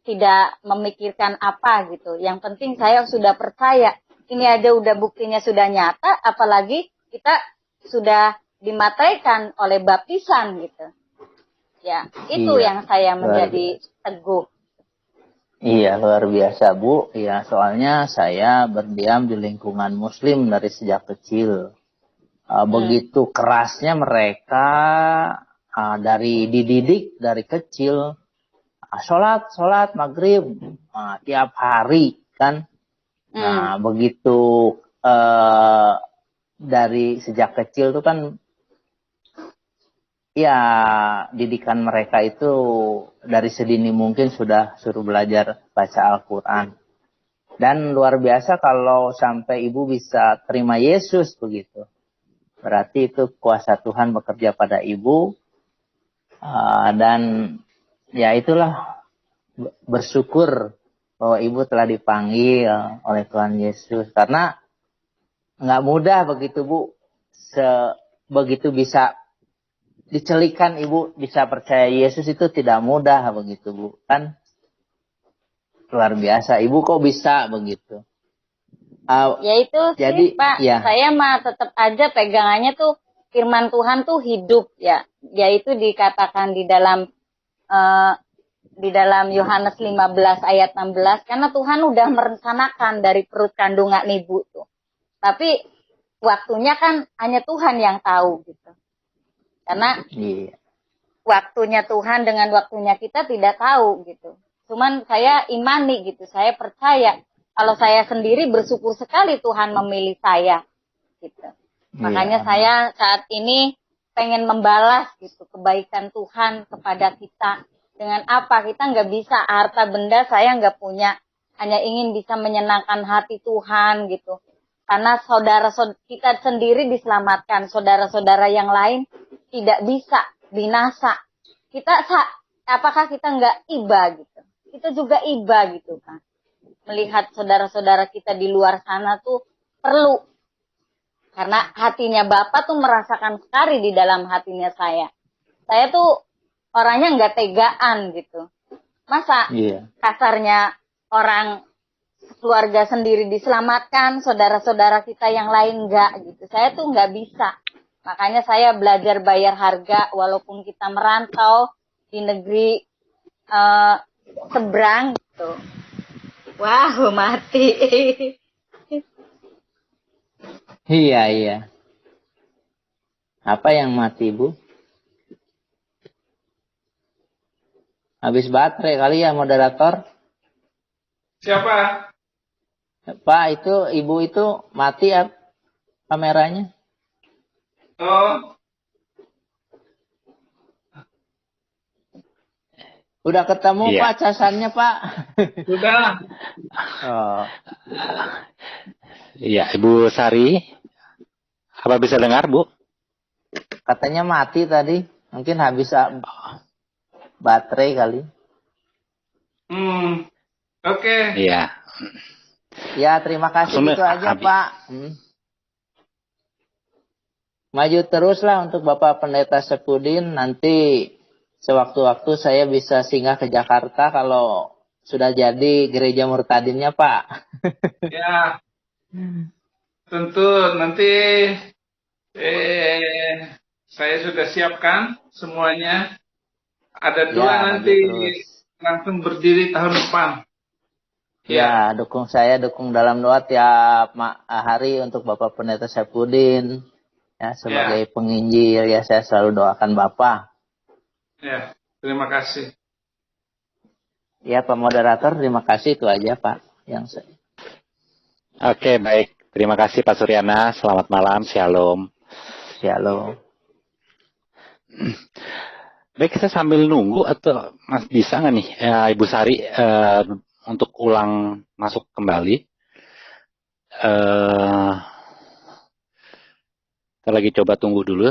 tidak memikirkan apa gitu. Yang penting saya sudah percaya. Ini aja udah buktinya sudah nyata, apalagi kita sudah dimateraikan oleh baptisan gitu. Ya, itu Iya, yang saya menjadi teguh. Iya, luar biasa, Bu. Ya, soalnya saya berdiam di lingkungan muslim dari sejak kecil. Begitu kerasnya mereka dari dididik dari kecil. Sholat maghrib tiap hari kan. Nah, begitu dari sejak kecil tuh kan, ya didikan mereka itu dari sedini mungkin sudah suruh belajar baca Al-Quran. Dan luar biasa kalau sampai ibu bisa terima Yesus begitu. Berarti itu kuasa Tuhan bekerja pada ibu. Dan ya itulah, bersyukur bahwa ibu telah dipanggil oleh Tuhan Yesus. Karena nggak mudah begitu, Bu. Begitu bisa dicelikan ibu bisa percaya Yesus itu tidak mudah begitu, Bu. Kan luar biasa. Ibu kok bisa begitu? Ya itu jadi, sih Pak, ya. saya mah tetap aja pegangannya tuh firman Tuhan tuh hidup ya. Yaitu dikatakan di dalam Yohanes 15 ayat 16, karena Tuhan udah merencanakan dari perut kandungan ibu tuh. Tapi waktunya kan hanya Tuhan yang tahu gitu. Karena waktunya Tuhan dengan waktunya kita tidak tahu gitu. Cuman saya imani gitu, saya percaya. Kalau saya sendiri bersyukur sekali Tuhan memilih saya gitu. Makanya saya saat ini pengen membalas gitu kebaikan Tuhan kepada kita. Dengan apa? Kita nggak bisa, harta benda saya nggak punya. Hanya ingin bisa menyenangkan hati Tuhan gitu. Karena saudara-saudara kita sendiri diselamatkan, saudara-saudara yang lain tidak bisa, binasa. Apakah kita nggak iba gitu? Kita juga iba gitu kan. Melihat saudara-saudara kita di luar sana tuh perlu. Karena hatinya Bapak tuh merasakan sekali di dalam hatinya saya. Saya tuh orangnya nggak tegaan gitu. Masa kasarnya orang keluarga sendiri diselamatkan, saudara-saudara kita yang lain nggak gitu. Saya tuh nggak bisa. Makanya saya belajar bayar harga walaupun kita merantau di negeri seberang gitu. Wah, mati. Iya. Apa yang mati, Bu? Habis baterai kali ya, moderator? Siapa? Pak, itu ibu itu mati ya kameranya? Oh. Udah ketemu Pak casannya, Pak? Sudah. Oh. Iya, Ibu Sari. Apa bisa dengar, Bu? Katanya mati tadi. Mungkin habis baterai kali. Oke. Iya. Ya, terima kasih itu aja, Pak. Maju teruslah untuk Bapak Pendeta Sepudin. Nanti sewaktu-waktu saya bisa singgah ke Jakarta kalau sudah jadi gereja Murtadinnya, Pak. Ya, tentu nanti saya sudah siapkan semuanya. Ada dua nanti langsung berdiri tahun depan. Ya, dukung dalam doa tiap hari untuk Bapak Pendeta Saifuddin. Ya, sebagai penginjil ya saya selalu doakan Bapak. Ya, terima kasih. Ya, Pak Moderator, terima kasih, itu aja Pak yang saya. Oke, baik. Terima kasih Pak Suryana. Selamat malam. Shalom. Shalom. Baik, kita sambil nunggu atau Mas bisa nggak nih Ibu Sari untuk ulang masuk kembali? Kita lagi coba tunggu dulu.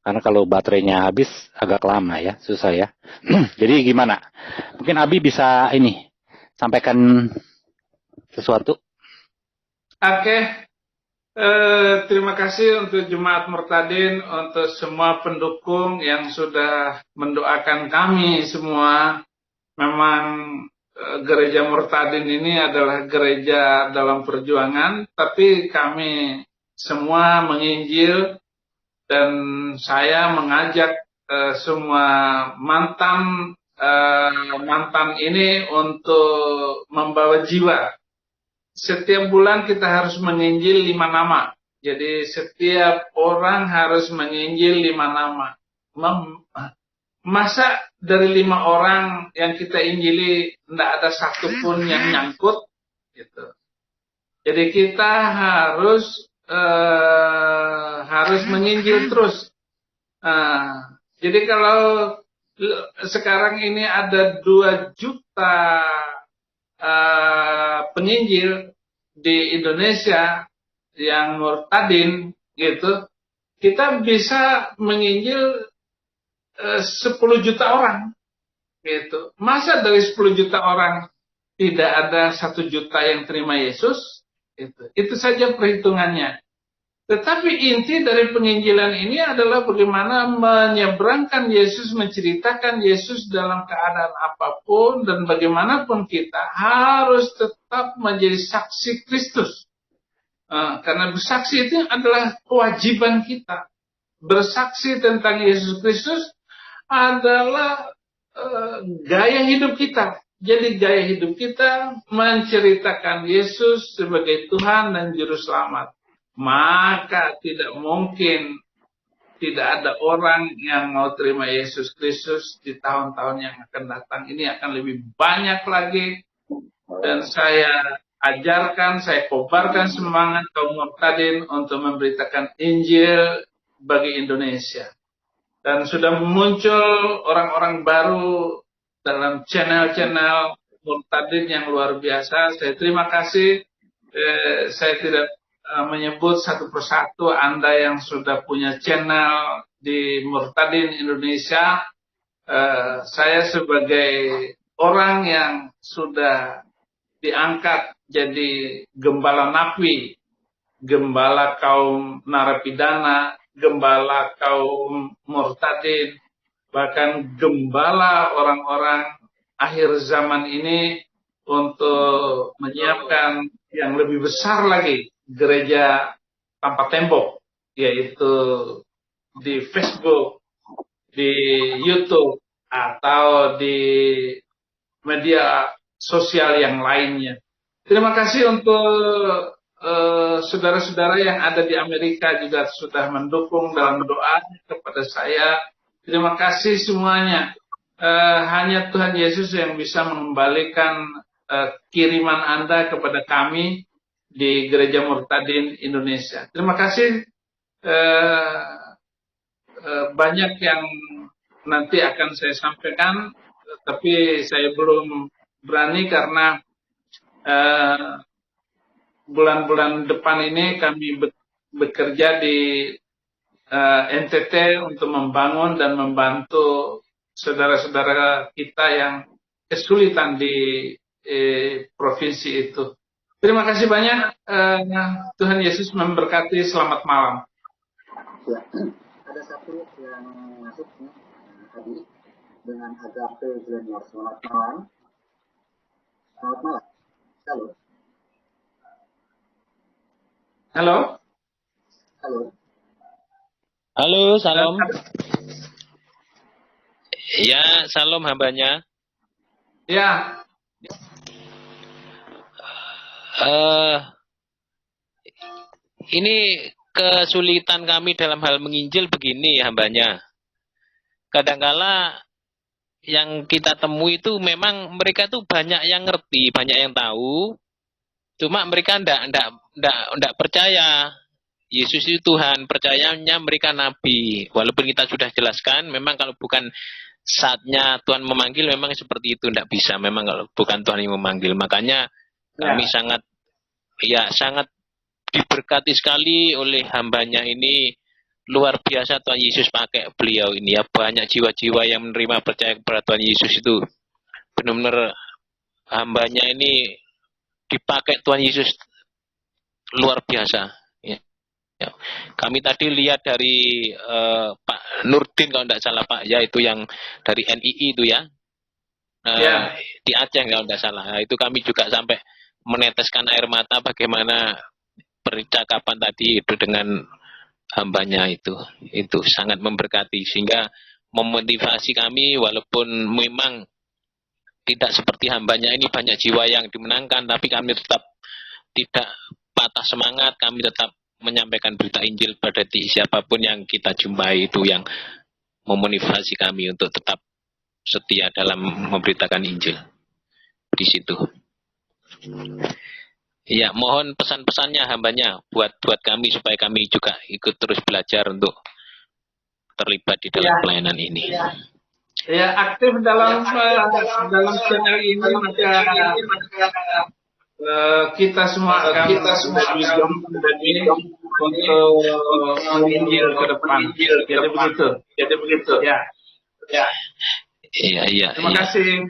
Karena kalau baterainya habis agak lama ya, susah ya. Jadi gimana? Mungkin Abi bisa ini sampaikan sesuatu. Oke. Terima kasih untuk Jemaat Murtadin, untuk semua pendukung yang sudah mendoakan kami semua. Memang gereja Murtadin ini adalah gereja dalam perjuangan, tapi kami semua menginjil dan saya mengajak semua mantan ini untuk membawa jiwa. Setiap bulan kita harus menginjil 5 nama. Jadi setiap orang harus menginjil 5 nama. Masa dari 5 orang yang kita injili tidak ada satupun yang nyangkut? Gitu. Jadi kita harus menginjil terus. Jadi kalau sekarang ini ada 2 juta penginjil di Indonesia yang murtadin gitu, kita bisa menginjil 10 juta orang gitu. Masa dari 10 juta orang tidak ada 1 juta yang terima Yesus? Itu saja perhitungannya. Tetapi inti dari penginjilan ini adalah bagaimana menyeberangkan Yesus, menceritakan Yesus dalam keadaan apapun, dan bagaimanapun kita harus tetap menjadi saksi Kristus. Karena bersaksi itu adalah kewajiban kita. Bersaksi tentang Yesus Kristus adalah gaya hidup kita. Jadi gaya hidup kita menceritakan Yesus sebagai Tuhan dan Juru Selamat. Maka tidak mungkin tidak ada orang yang mau terima Yesus Kristus di tahun-tahun yang akan datang. Ini akan lebih banyak lagi. Dan saya ajarkan, saya kobarkan semangat kaum Murtadin untuk memberitakan Injil bagi Indonesia. Dan sudah muncul orang-orang baru dalam channel-channel Murtadin yang luar biasa. Saya terima kasih. Saya tidak menyebut satu persatu Anda yang sudah punya channel di Murtadin Indonesia. Saya sebagai orang yang sudah diangkat jadi gembala napi, gembala kaum narapidana, gembala kaum Murtadin, bahkan gembala orang-orang akhir zaman ini untuk menyiapkan yang lebih besar lagi, gereja tanpa tembok, yaitu di Facebook, di YouTube, atau di media sosial yang lainnya. Terima kasih untuk saudara-saudara yang ada di Amerika juga sudah mendukung dalam doa kepada saya. Terima kasih semuanya. Hanya Tuhan Yesus yang bisa mengembalikan kiriman Anda kepada kami di Gereja Murtadin Indonesia. Terima kasih. Banyak yang nanti akan saya sampaikan, tapi saya belum berani karena bulan-bulan depan ini kami bekerja di NTT untuk membangun dan membantu saudara-saudara kita yang kesulitan di provinsi itu. Terima kasih banyak. Tuhan Yesus memberkati. Selamat malam. Ya, ada satu yang masuk tadi dengan Agape Glenmore. Selamat malam. Selamat malam. Halo. Halo. Halo. Halo, salam. Ya, salam hambanya. Ya, Eh, ini kesulitan kami dalam hal menginjil begini hambanya. Kadangkala yang kita temui itu memang mereka tuh banyak yang ngerti, banyak yang tahu. Cuma mereka ndak percaya Yesus itu Tuhan, percayanya mereka nabi. Walaupun kita sudah jelaskan, memang kalau bukan saatnya Tuhan memanggil, memang seperti itu, ndak bisa. Memang kalau bukan Tuhan yang memanggil, makanya kami sangat diberkati sekali oleh hambanya ini. Luar biasa Tuhan Yesus pakai beliau ini ya. Banyak jiwa-jiwa yang menerima percaya kepada Tuhan Yesus itu. Benar-benar hambanya ini dipakai Tuhan Yesus luar biasa. Ya. Kami tadi lihat dari Pak Nurdin kalau tidak salah Pak, ya itu yang dari NII itu ya. Di Aceh kalau tidak salah. Nah, itu kami juga sampai meneteskan air mata bagaimana percakapan tadi itu dengan hambanya itu sangat memberkati sehingga memotivasi kami walaupun memang tidak seperti hambanya ini banyak jiwa yang dimenangkan, tapi kami tetap tidak patah semangat, kami tetap menyampaikan berita Injil pada siapapun yang kita jumpai itu yang memotivasi kami untuk tetap setia dalam memberitakan Injil di situ. Ya, mohon pesan-pesannya hambanya buat kami supaya kami juga ikut terus belajar untuk terlibat di dalam pelayanan ini. Ya, aktif dalam channel ini maka kita semua akan menjadi untuk menginjil ke depan. Jadi begitu. Ya. Iya. Terima kasih.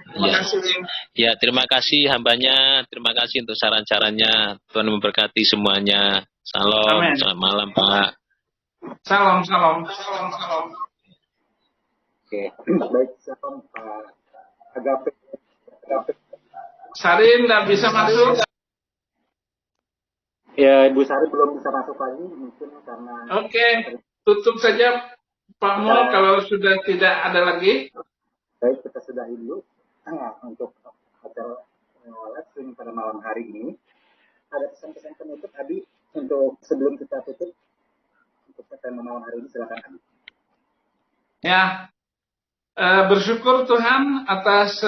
Ya, terima kasih hambanya. Terima kasih untuk saran-sarannya. Tuhan memberkati semuanya. Salam. Amen. Selamat malam, Pak. Salam. Oke, baik, salam Pak Agape. Sari nggak bisa masuk. Ya, Ibu Sari belum bisa masuk lagi, mungkin karena... Oke, tutup saja Pak Mul kalau sudah tidak ada lagi. Baik, kita sudahi dulu untuk acara live stream pada malam hari ini. Ada pesan-pesan penutup, Abi, untuk sebelum kita tutup untuk tema malam hari ini, silakan Abi. Ya, bersyukur Tuhan atas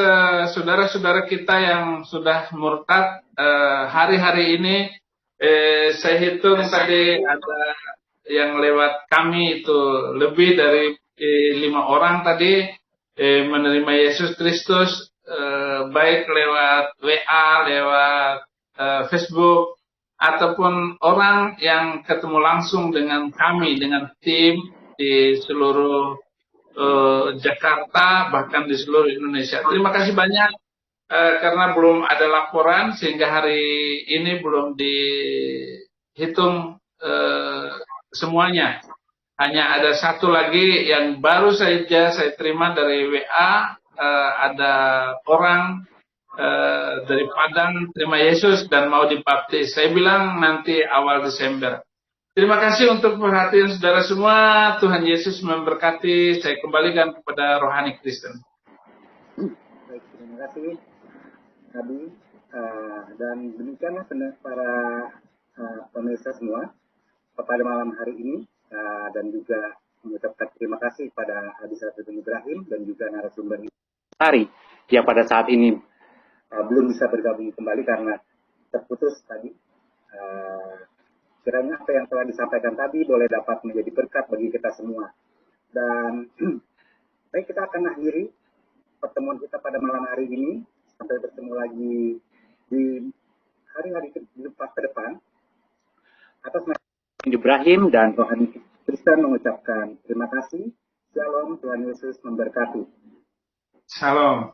saudara-saudara kita yang sudah murtad hari-hari ini. Saya hitung tadi ada yang lewat kami itu lebih dari 5 orang tadi menerima Yesus Kristus, baik lewat WA, lewat Facebook, ataupun orang yang ketemu langsung dengan kami, dengan tim di seluruh Jakarta, bahkan di seluruh Indonesia. Terima kasih banyak karena belum ada laporan sehingga hari ini belum dihitung semuanya. Hanya ada satu lagi yang baru saja saya terima dari WA, ada orang dari Padang terima Yesus dan mau dibaptis. Saya bilang nanti awal Desember. Terima kasih untuk perhatian saudara semua. Tuhan Yesus memberkati. Saya kembalikan kepada Rohani Kristen. Baik, terima kasih Abi. Dan demikianlah para pemirsa semua pada malam hari ini. Dan juga mengucapkan terima kasih pada Abi Syafiuddin Ibrahim dan juga narasumber Sari yang pada saat ini belum bisa bergabung kembali karena terputus tadi. Kiranya apa yang telah disampaikan tadi boleh dapat menjadi berkat bagi kita semua. Dan baik, kita akan akhiri pertemuan kita pada malam hari ini. Sampai bertemu lagi di hari-hari ke depan. Atas nama Ibrahim dan Rohani Kristen mengucapkan terima kasih. Shalom, Tuhan Yesus memberkati. Shalom.